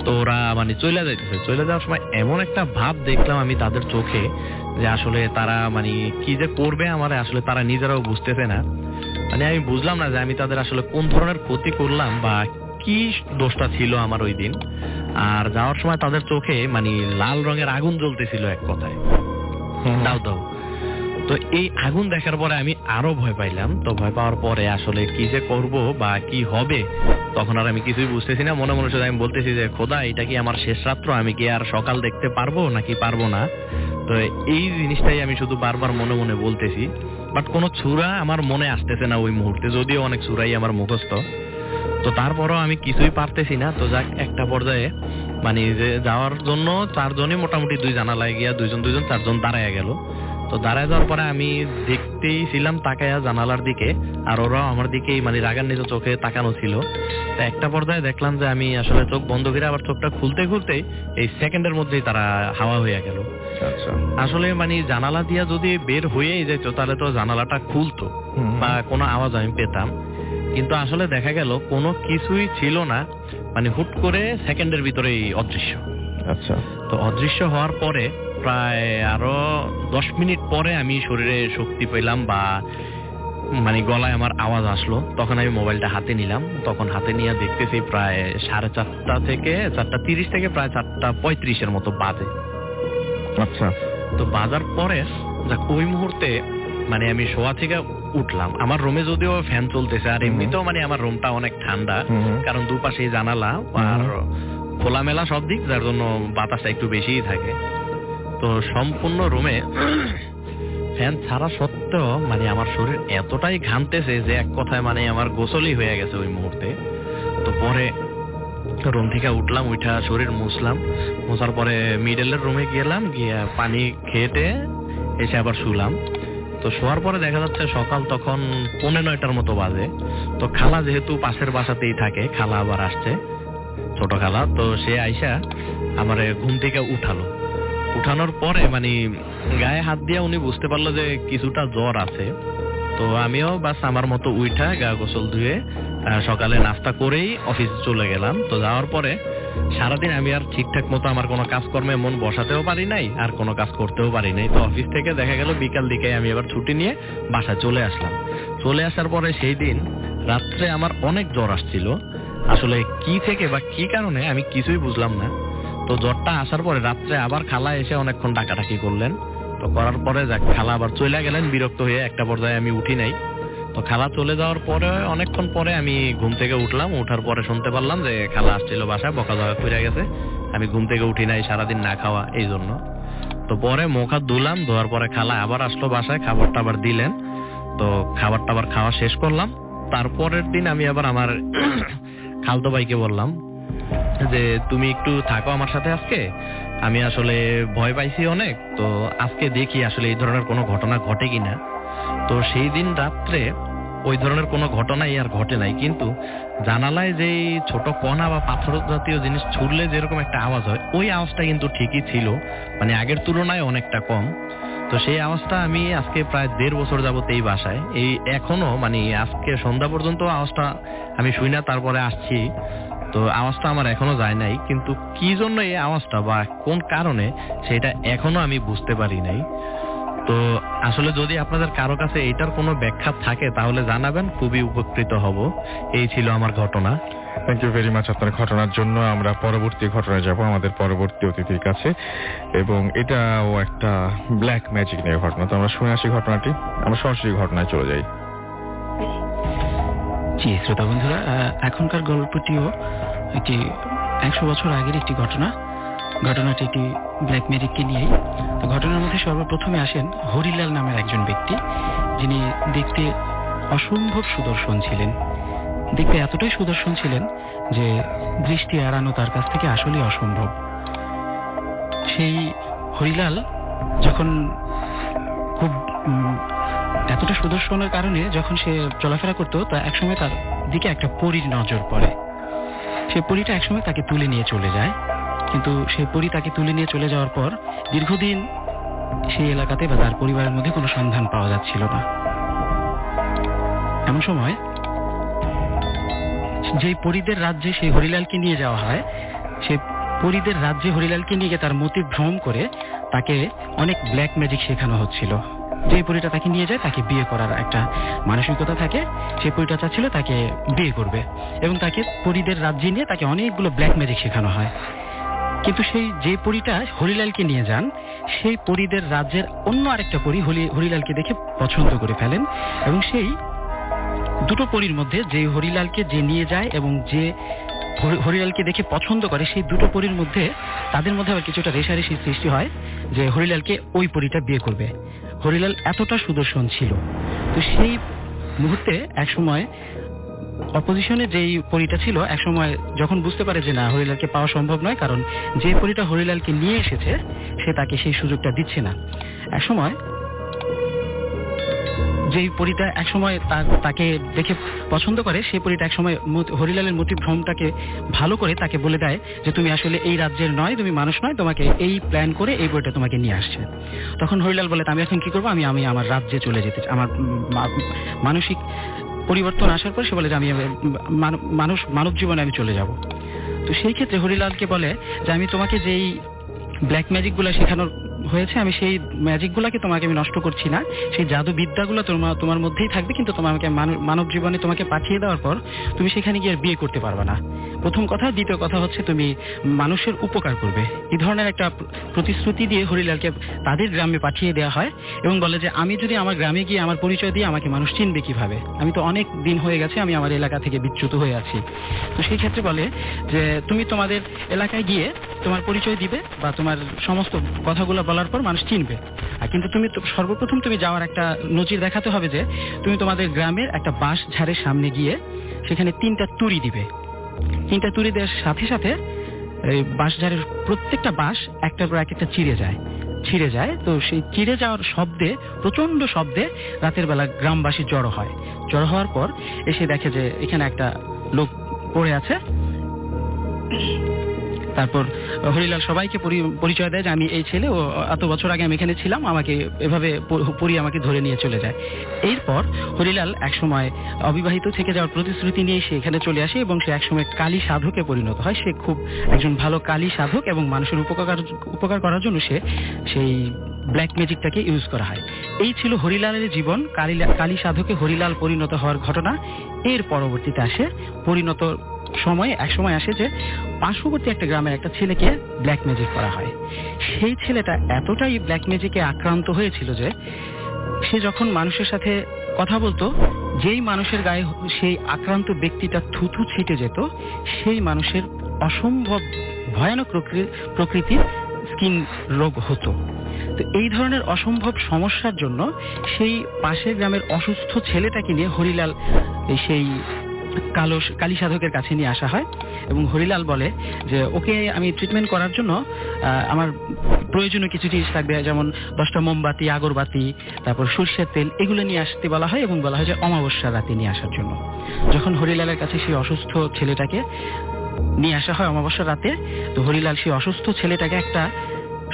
Speaker 5: তো ওরা মানে চলে যাইতেছে, চলে যাওয়ার সময় এমন একটা ভাব দেখলাম আমি তাদের চোখে যে আসলে তারা মানে কি যে করবে আমার আসলে তারা নিজেরাও বুঝতেছে না। মানে আমি বুঝলাম না যে আমি তাদের আসলে কোন ধরনের ক্ষতি করলাম বা কি দোষটা ছিল আমার ওই দিন। আর যাওয়ার সময় তাদের চোখে মানে লাল রঙের আগুন জ্বলতেছিল এক কথায়, দাও দাও। তো এই আগুন দেখার পরে আমি আরো ভয় পাইলাম। তো ভয় পাওয়ার পরে আসলে কি যে করব বা কি হবে তখন আর আমি কিছুই বুঝতেছি না। মনে মনে শুধু আমি বলতেছি যে খোদা, এটা কি আমার শেষ রাত্র, আমি কি আর সকাল দেখতে পারবো নাকি পারবো না। তো এই জিনিসটাই আমি শুধু বারবার মনে মনে বলতেছি, বাট কোনো সূরা আমার মনে আসতেছে না ওই মুহূর্তে, যদিও অনেক সূরাই আমার মুখস্থ। তো তারপরও আমি কিছুই পারতেছি না। তো যাক, একটা পর্যায়ে মানে যে যাওয়ার জন্য 4 জনই মোটামুটি 2 জানালায় গিয়া 2 জন 4 জন দাঁড়ায় গেল। তো দাঁড়ায় যাওয়ার পরে আমি দেখতেই ছিলাম তাকায়া জানালার দিকে, আর ওরাও আমার দিকেই মানে রাগান্বিত চোখে তাকানো ছিল। তো একটা পর্যায়ে দেখলাম যে আমি আসলে চোখ বন্ধ করে আবার চোখটা খুলতে খুলতেই এই সেকেন্ডের মধ্যেই তারা হাওয়া হয়ে গেল। আসলে মানে জানালা দিয়া যদি বের হয়েই যেত তাহলে তো জানালাটা খুলতো বা কোনো আওয়াজ আমি পেতাম, কিন্তু আসলে দেখা গেল কোনো কিছুই ছিল না, মানে হুট করে সেকেন্ডের ভিতরেই অদৃশ্য।
Speaker 2: আচ্ছা।
Speaker 5: তো অদৃশ্য হওয়ার পরে প্রায় আরো 10 মিনিট পরে আমি শরীরে শক্তি পেলাম বা মানে গলায় আমার আওয়াজ আসলো, তখন আমি মোবাইলটা হাতে নিলাম। তখন হাতে নিয়ে দেখতেছি প্রায় 4:30 থেকে 4:30 থেকে প্রায় 4:35 মতো বাজে।
Speaker 2: আচ্ছা,
Speaker 5: তো বাজার পরে ওই মুহূর্তে মানে আমি শোয়া থেকে উঠলাম। আমার রুমে যদিও ফ্যান চলতেছে, আর এমনিতেও মানে আমার রুমটা অনেক ঠান্ডা, কারণ দুপাশেই জানালা আর খোলামেলা সব দিক, যার জন্য বাতাসটা একটু বেশিই থাকে। তো সম্পূর্ণ রুমে ফ্যান ছাড়া সত্ত্বেও মানে আমার শরীর এতটাই ঘামতেছে যে এক কথায় মানে আমার গোসলই হয়ে গেছে ওই মুহূর্তে। তো পরে রুম থেকে উঠলাম, উঠা শরীর মুছলাম, মোছার পরে মিডলের রুমে গেলাম, গিয়ে পানি খেয়ে এসে আবার শুলাম। তো শোয়ার পরে দেখা যাচ্ছে সকাল তখন 9:45 মতো বাজে। তো খালা যেহেতু পাশের বাসাতেই থাকে, খালা আবার আসছে, ছোট খালা। তো সে আইসা আমার ঘুম থেকে উঠানোর পরে মানে গায়ে হাত দিয়ে উনি বুঝতে পারলো যে কিছুটা জ্বর আছে। তো আমিও বাস আমার মতো উঠা গা গোসল ধুয়ে সকালে নাস্তা করেই অফিস চলে গেলাম। তো যাওয়ার পরে সারাদিন আমি আর ঠিকঠাক মতো আমার কোনো কাজকর্মে মন বসাতেও পারি নাই, আর কোনো কাজ করতেও পারি নাই। তো অফিস থেকে দেখা গেল বিকাল দিকে আমি আবার ছুটি নিয়ে বাসায় চলে আসলাম। চলে আসার পরে সেই দিন রাত্রে আমার অনেক জ্বর আসছিল, আসলে কি থেকে বা কি কারণে আমি কিছুই বুঝলাম না। তো জ্বরটা আসার পরে রাত্রে আবার খালা এসে অনেকক্ষণ ডাকাডাকি করলেন। তো করার পরে খালা আবার চলে গেলেন বিরক্ত হয়ে, একটা পর্যায়ে আমি উঠি নাই। তো খালা চলে যাওয়ার পরে অনেকক্ষণ পরে আমি ঘুম থেকে উঠলাম, উঠার পরে শুনতে পারলাম যে খালা আসছিল বাসায়, বকাঝকা করে গেছে। আমি ঘুম থেকে উঠি নাই সারাদিন না খাওয়া এই জন্য। তো পরে মুখ হাত ধুলাম, ধোয়ার পরে খালা আবার আসলো বাসায়, খাবারটা আবার দিলেন। তো খাবারটা আবার খাওয়া শেষ করলাম। তারপরের দিন আমি আবার আমার খালতো ভাইকে বললাম যে তুমি একটু থাকো আমার সাথে আজকে, আমি আসলে ভয় পাইছি অনেক, তো আজকে দেখি আসলে এই ধরনের কোনো ঘটনা ঘটে কিনা। তো সেই দিন রাত্রে ওই ধরনের কোনো ঘটনাই আর ঘটে নাই, কিন্তু জানালায় যে ছোট কণা বা পাথর জাতীয় জিনিস ছুড়লে যেরকম একটা আওয়াজ হয়, ওই আওয়াজটা কিন্তু ঠিকই ছিল, মানে আগের তুলনায় অনেকটা কম। তো সেই আওয়াজটা আমি আজকে প্রায় 1.5 বছর যাবত এই বাসায়, এই এখনো মানে আজকে সন্ধ্যা পর্যন্ত আওয়াজটা আমি শুই না, তারপরে আসছি। তো আওয়াজটা আমার এখনো যায় নাই, কিন্তু কি জন্য এই আওয়াজটা বা কোন কারণে সেটা এখনো আমি বুঝতে পারি নাই। তো আসলে যদি আপনাদের কারো কাছে এটার কোনো ব্যাখ্যা থাকে তাহলে জানাবেন, খুবই উপকৃত হব। এই ছিল আমার ঘটনা।
Speaker 2: থ্যাংক ইউ ভেরি মাচ আপনার ঘটনার জন্য। আমরা পরবর্তী ঘটনায় যাব আমাদের পরবর্তী অতিথির কাছে, এবং এটাও একটা ব্ল্যাক ম্যাজিক নিয়ে ঘটনা। তো আমরা শুনে আসি ঘটনাটি, আমরা সরাসরি ঘটনায় চলে যাই।
Speaker 4: জি শ্রোতা বন্ধুরা, এখনকার গল্পটিও একটি 100 বছর আগের একটি ঘটনাটি একটি ব্ল্যাক ম্যাজিককে নিয়েই। তো ঘটনার মধ্যে সর্বপ্রথমে আসেন হরিলাল নামের একজন ব্যক্তি, যিনি দেখতে অসম্ভব সুদর্শন ছিলেন। দেখতে এতটাই সুদর্শন ছিলেন যে দৃষ্টি এড়ানো তার কাছ থেকে আসলেই অসম্ভব। সেই হরিলাল যখন খুব এতটা সুদর্শনের কারণে যখন সে চলাফেরা করতো, তা একসময় তার দিকে একটা পরীর নজর পড়ে। সেই পরীটা একসময় তাকে তুলে নিয়ে চলে যায়, কিন্তু সেই পরী তাকে তুলে নিয়ে চলে যাওয়ার পর দীর্ঘদিন সেই এলাকাতে বা তার পরিবারের মধ্যে কোনো সন্ধান পাওয়া যাচ্ছিল না। এমন সময় যেই পরীদের রাজ্যে সেই হরিলালকে নিয়ে যাওয়া হয়, সেই পরীদের রাজ্যে হরিলালকে নিয়ে গিয়ে তার মতি ভ্রম করে তাকে অনেক ব্ল্যাক ম্যাজিক শেখানো হচ্ছিল। যে পরীটা তাকে নিয়ে যায় তাকে বিয়ে করার একটা মানসিকতা থাকে, সেই পরীটা চাচ্ছিল তাকে বিয়ে করবে, এবং তাকে পরীদের রাজ্যে নিয়ে তাকে অনেকগুলো ব্ল্যাক ম্যাজিক শেখানো হয়। কিন্তু সেই যে পরীটা হরিলালকে নিয়ে যান, সেই পরীদের রাজ্যের অন্য আরেকটা পরী হরিলালকে দেখে পছন্দ করে ফেলেন, এবং সেই দুটো পরীর মধ্যে যে হরিলালকে যে নিয়ে যায় এবং যে হরিলালকে দেখে পছন্দ করে, সেই দুটো পরীর মধ্যে তাদের মধ্যে আবার কিছুটা রেষারেষি সৃষ্টি হয় যে হরিলালকে ওই পরীটা বিয়ে করবে। হরিলাল এতটা সুদর্শন ছিল। তো সেই মুহূর্তে একসময় অপোজিশনে যেই পরীটা ছিল, একসময় যখন বুঝতে পারে যে না, হরিলালকে পাওয়া সম্ভব নয়, কারণ যে পরীটা হরিলালকে নিয়ে এসেছে সে তাকে সেই সুযোগটা দিচ্ছে না। একসময় যেই পরীটা একসময় তাকে দেখে পছন্দ করে, সেই পরীটা একসময় হরিলালের মতিভ্রমটাকে ভালো করে তাকে বলে দেয় যে তুমি আসলে এই রাজ্যের নয়, তুমি মানুষ নয়, তোমাকে এই প্ল্যান করে এই বইটা তোমাকে নিয়ে আসছে। তখন হরিলাল বলে আমি এখন কি করবো, আমি আমার রাজ্যে চলে যেতে চাই। আমার মানসিক পরিবর্তন আসার পর সে বলে যে আমি মানব জীবনে আমি চলে যাব। তো সেই ক্ষেত্রে হরিলালকে বলে যে আমি তোমাকে যেই ব্ল্যাক ম্যাজিক গুলো হয়েছে, আমি সেই ম্যাজিকগুলোকে তোমাকে আমি নষ্ট করছি না, সেই জাদু বিদ্যাগুলো তোমার মধ্যেই থাকবে, কিন্তু তোমাকে মানব জীবনে তোমাকে পাঠিয়ে দেওয়ার পর তুমি সেখানে গিয়ে বিয়ে করতে পারবে না, প্রথম কথা। দ্বিতীয় কথা হচ্ছে তুমি মানুষের উপকার করবে। এই ধরনের একটা প্রতিশ্রুতি দিয়ে হরিলালকে তাদের গ্রামে পাঠিয়ে দেওয়া হয় এবং বলে যে আমি যদি আমার গ্রামে গিয়ে আমার পরিচয় দিয়ে আমাকে মানুষ চিনবে কিভাবে, আমি তো অনেক দিন হয়ে গেছে আমি আমার এলাকা থেকে বিচ্যুত হয়ে আছি। তো সেই ক্ষেত্রে বলে যে তুমি তোমাদের এলাকায় গিয়ে তোমার পরিচয় দিবে বা তোমার সমস্ত কথাগুলো বলার পর মানুষ চিনবে। আর কিন্তু তুমি সর্বপ্রথম তুমি যাওয়ার একটা নজির দেখাতে হবে যে তুমি তোমাদের গ্রামের একটা বাঁশ ঝাড়ের সামনে গিয়ে সেখানে 3টা তুড়ি দিবে। 3টা তুড়ি দেওয়ার সাথে সাথে এই বাঁশ ঝাড়ের প্রত্যেকটা বাঁশ একটার পর একটা ছিঁড়ে যায়। তো সেই ছিঁড়ে যাওয়ার শব্দে, প্রচন্ড শব্দে রাতের বেলা গ্রামবাসী জড়ো হওয়ার পর এসে দেখে যে এখানে একটা লোক পড়ে আছে। তারপর হরিলাল সবাইকে পরিচয় দেয় যে আমি এই ছেলে, ও এত বছর আগে আমি এখানে ছিলাম, আমাকে এভাবে পরি আমাকে ধরে নিয়ে চলে যায়। এরপর হরিলাল একসময় অবিবাহিত থেকে যাওয়ার প্রতিশ্রুতি নিয়ে সে এখানে চলে আসে এবং সে একসময় কালী সাধকে পরিণত হয়। সে খুব একজন ভালো কালী সাধক এবং মানুষের উপকার করার জন্য সেই ব্ল্যাক ম্যাজিকটাকে ইউজ করা হয়। এই ছিল হরিলালের জীবন, কালী সাধকে হরিলাল পরিণত হওয়ার ঘটনা। এর পরবর্তীতে আসে পরিণত সময়ে এক সময় আসে যে পার্শ্ববর্তী একটা গ্রামের একটা ছেলেকে ব্ল্যাক ম্যাজিক করা হয়। সেই ছেলেটা এতটাই ব্ল্যাক ম্যাজিকে আক্রান্ত হয়েছিল যে সে যখন মানুষের সাথে কথা বলতো, যেই মানুষের গায়ে সেই আক্রান্ত ব্যক্তিটা থুথু ছিটে যেত, সেই মানুষের অসম্ভব ভয়ানক প্রকৃতির স্কিন রোগ হতো। তো এই ধরনের অসম্ভব সমস্যার জন্য সেই পাশের গ্রামের অসুস্থ ছেলেটাকে নিয়ে হরিলাল সেই কালী সাধকের কাছে নিয়ে আসা হয় এবং হরিলাল বলে যে ওকে আমি ট্রিটমেন্ট করার জন্য আমার প্রয়োজনীয় কিছু জিনিস লাগবে, যেমন 10টা মোমবাতি, আগরবাতি, তারপর সরষের তেল, এগুলো নিয়ে আসতে বলা হয় এবং বলা হয় যে অমাবস্যার রাতে নিয়ে আসার জন্য। যখন হরিলালের কাছে সেই অসুস্থ ছেলেটাকে নিয়ে আসা হয় অমাবস্যার রাতে, তো হরিলাল সেই অসুস্থ ছেলেটাকে একটা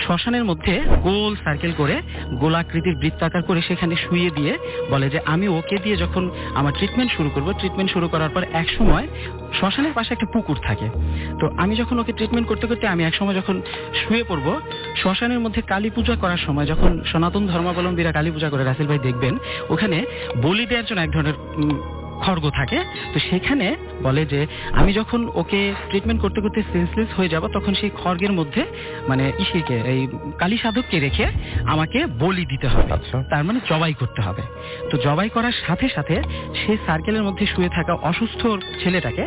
Speaker 4: শ্মশানের মধ্যে গোল সার্কেল করে গোলাকৃতির বৃত্তাকার করে সেখানে শুইয়ে দিয়ে বলে যে আমি ওকে দিয়ে যখন আমার ট্রিটমেন্ট শুরু করার পর এক সময় শ্মশানের পাশে একটা পুকুর থাকে, তো আমি যখন ওকে ট্রিটমেন্ট করতে করতে আমি এক সময় যখন শুয়ে পড়বো, শ্মশানের মধ্যে কালী পূজা করার সময় যখন সনাতন ধর্মাবলম্বীরা কালী পূজা করে, রাসেল ভাই দেখবেন ওখানে বলি দেওয়ার জন্য এক ধরনের খড়গ থাকে। তো সেখানে বলে যে আমি যখন ওকে ট্রিটমেন্ট করতে করতে সেন্সলেস হয়ে যাব, তখন সেই খড়গের মধ্যে মানে ইসিকে এই কালী সাধককে রেখে আমাকে বলি দিতে হবে, তার মানে জবাই করতে হবে। তো জবাই করার সাথে সাথে সেই সার্কেলের মধ্যে শুয়ে থাকা অসুস্থ ছেলেটাকে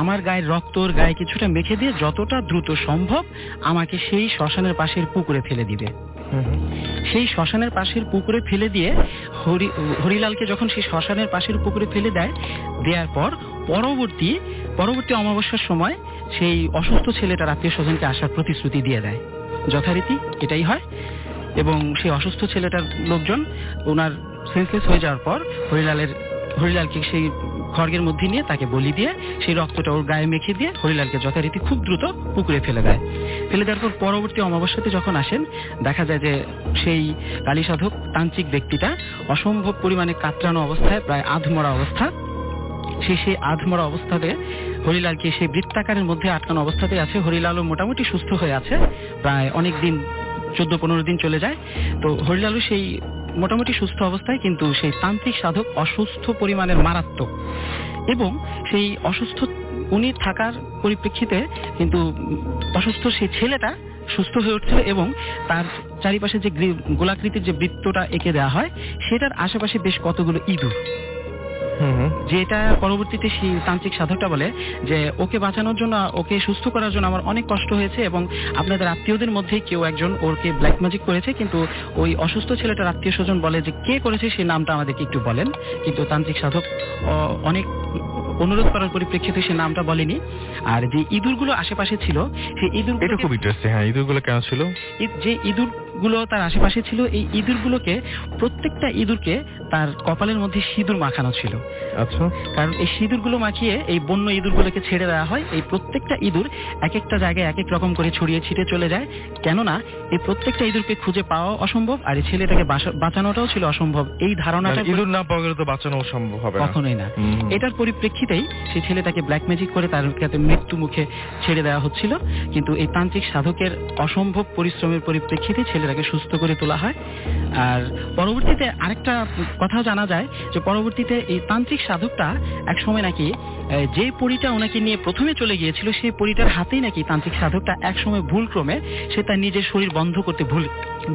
Speaker 4: আমার গায়ের রক্ত, ওর গায়ে কিছুটা মেখে দিয়ে যতটা দ্রুত সম্ভব আমাকে সেই শ্মশানের পাশের পুকুরে ফেলে দিবে। সেই শ্মশানের পাশের পুকুরে ফেলে দিয়ে হরিলালকে যখন সেই শ্মশানের পাশের পুকুরে ফেলে দেওয়ার পর পরবর্তী অমাবস্যার সময় সেই অসুস্থ ছেলেটার আত্মীয় স্বজনকে আসার প্রতিশ্রুতি দিয়ে দেয়। যথারীতি এটাই হয় এবং সেই অসুস্থ ছেলেটার লোকজন ওনার সেন্সলেস হয়ে যাওয়ার পর হরিলালকে সেই খড়গের মধ্যে নিয়ে তাকে বলি দিয়ে সেই রক্তটা ওর গায়ে মেখে দিয়ে হরিলালকে যথারীতি খুব দ্রুত পুকুরে ফেলে দেওয়ার পর পরবর্তী অমাবস্যাতে যখন আসেন, দেখা যায় যে সেই কালী সাধক তান্ত্রিক ব্যক্তিটা অসম্ভব পরিমাণে কাতরানো অবস্থায়, প্রায় আধমরা অবস্থা, সেই আধমরা অবস্থাতে হরিলালকে সেই বৃত্তাকারের মধ্যে আটকানো অবস্থাতে আছে। হরিলালও মোটামুটি সুস্থ হয়ে আছে, প্রায় অনেক দিন 14-15 দিন চলে যায়। তো হরিলালও সেই মোটামুটি সুস্থ অবস্থায়, কিন্তু সেই তান্ত্রিক সাধক অসুস্থ পরিমাণের মারাত্মক, এবং সেই অসুস্থ উনি থাকার পরিপ্রেক্ষিতে কিন্তু অসুস্থ সেই ছেলেটা সুস্থ হয়ে উঠছিল এবং তার চারিপাশে যে গোলাকৃতির যে বৃত্তটা এঁকে দেওয়া হয় সেটার আশেপাশে বেশ কতগুলো ইঁদুর, যেটা পরবর্তীতে সেই তান্ত্রিক সাধকটা বলে যে ওকে বাঁচানোর জন্য, ওকে সুস্থ করার জন্য আমার অনেক কষ্ট হয়েছে এবং আপনাদের আত্মীয়দের মধ্যে কেউ একজন ওরকে ব্ল্যাক ম্যাজিক করেছে, কিন্তু ওই অসুস্থ ছেলেটার আত্মীয় স্বজন বলে যে কে করেছে সেই নামটা আমাদেরকে একটু বলেন। কিন্তু তান্ত্রিক সাধক অনেক অনুরোধ করার পরিপ্রেক্ষিতে সে নামটা বলেনি। আর যে ইঁদুরগুলো আশেপাশে ছিল সেই ইঁদুরগুলো খুব ইন্টারেস্টিং।
Speaker 2: হ্যাঁ, ইঁদুরগুলো কেন ছিল?
Speaker 4: যে ইঁদুরগুলো তার আশেপাশে ছিল, এই ইঁদুরগুলোকে প্রত্যেকটা ইঁদুরকে তার কপালের মধ্যে সিঁদুর মাখানো ছিল।
Speaker 2: আচ্ছা,
Speaker 4: কারণ এই সিঁদুরগুলো মাখিয়ে এই বন্য ইঁদুরগুলোকে ছেড়ে দেওয়া হয়। এই প্রত্যেকটা ইঁদুর এক একটা জায়গায় এক এক রকম করে ছড়িয়ে ছিটে চলে যায়, কেননা এই প্রত্যেকটা ইঁদুরকে খুঁজে পাওয়া অসম্ভব, আর এই ছেলেটাকে বাঁচানোটাও ছিল অসম্ভব। এই ধারণাটা
Speaker 2: মানে ইঁদুর না পাওয়া গেলে তো বাঁচানো সম্ভব হবে না।
Speaker 4: কখনোই না। এটার পরিপ্রেক্ষিতেই সেই ছেলেটাকে ব্ল্যাক ম্যাজিক করে তার কাছে মৃত্যু মুখে ছেড়ে দেওয়া হচ্ছিল, কিন্তু এই তান্ত্রিক সাধকের অসম্ভব পরিশ্রমের পরিপ্রেক্ষিতে ছেলেটাকে সুস্থ করে তোলা হয়। আর পরবর্তীতে আরেকটা কথাও জানা যায় যে পরবর্তীতে এই তান্ত্রিক সাধকটা এক সময় নাকি যে পরীটা ওনাকে নিয়ে প্রথমে চলে গিয়েছিল সেই পরীটার হাতেই নাকি তান্ত্রিক সাধকটা এক সময় ভুলক্রমে সে তার নিজের শরীর বন্ধ করতে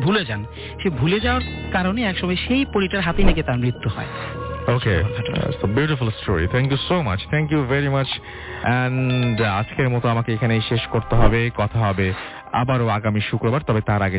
Speaker 4: ভুলে যান। সে ভুলে যাওয়ার কারণে একসময় সেই পরীটার হাতেই নাকি তার মৃত্যু হয়।
Speaker 2: Okay, so beautiful story. Thank you so much, thank you very much. And আজকের মতো আমাকে এখানেই শেষ করতে হবে। কথা হবে আবারও আগামী শুক্রবার, তবে তার আগে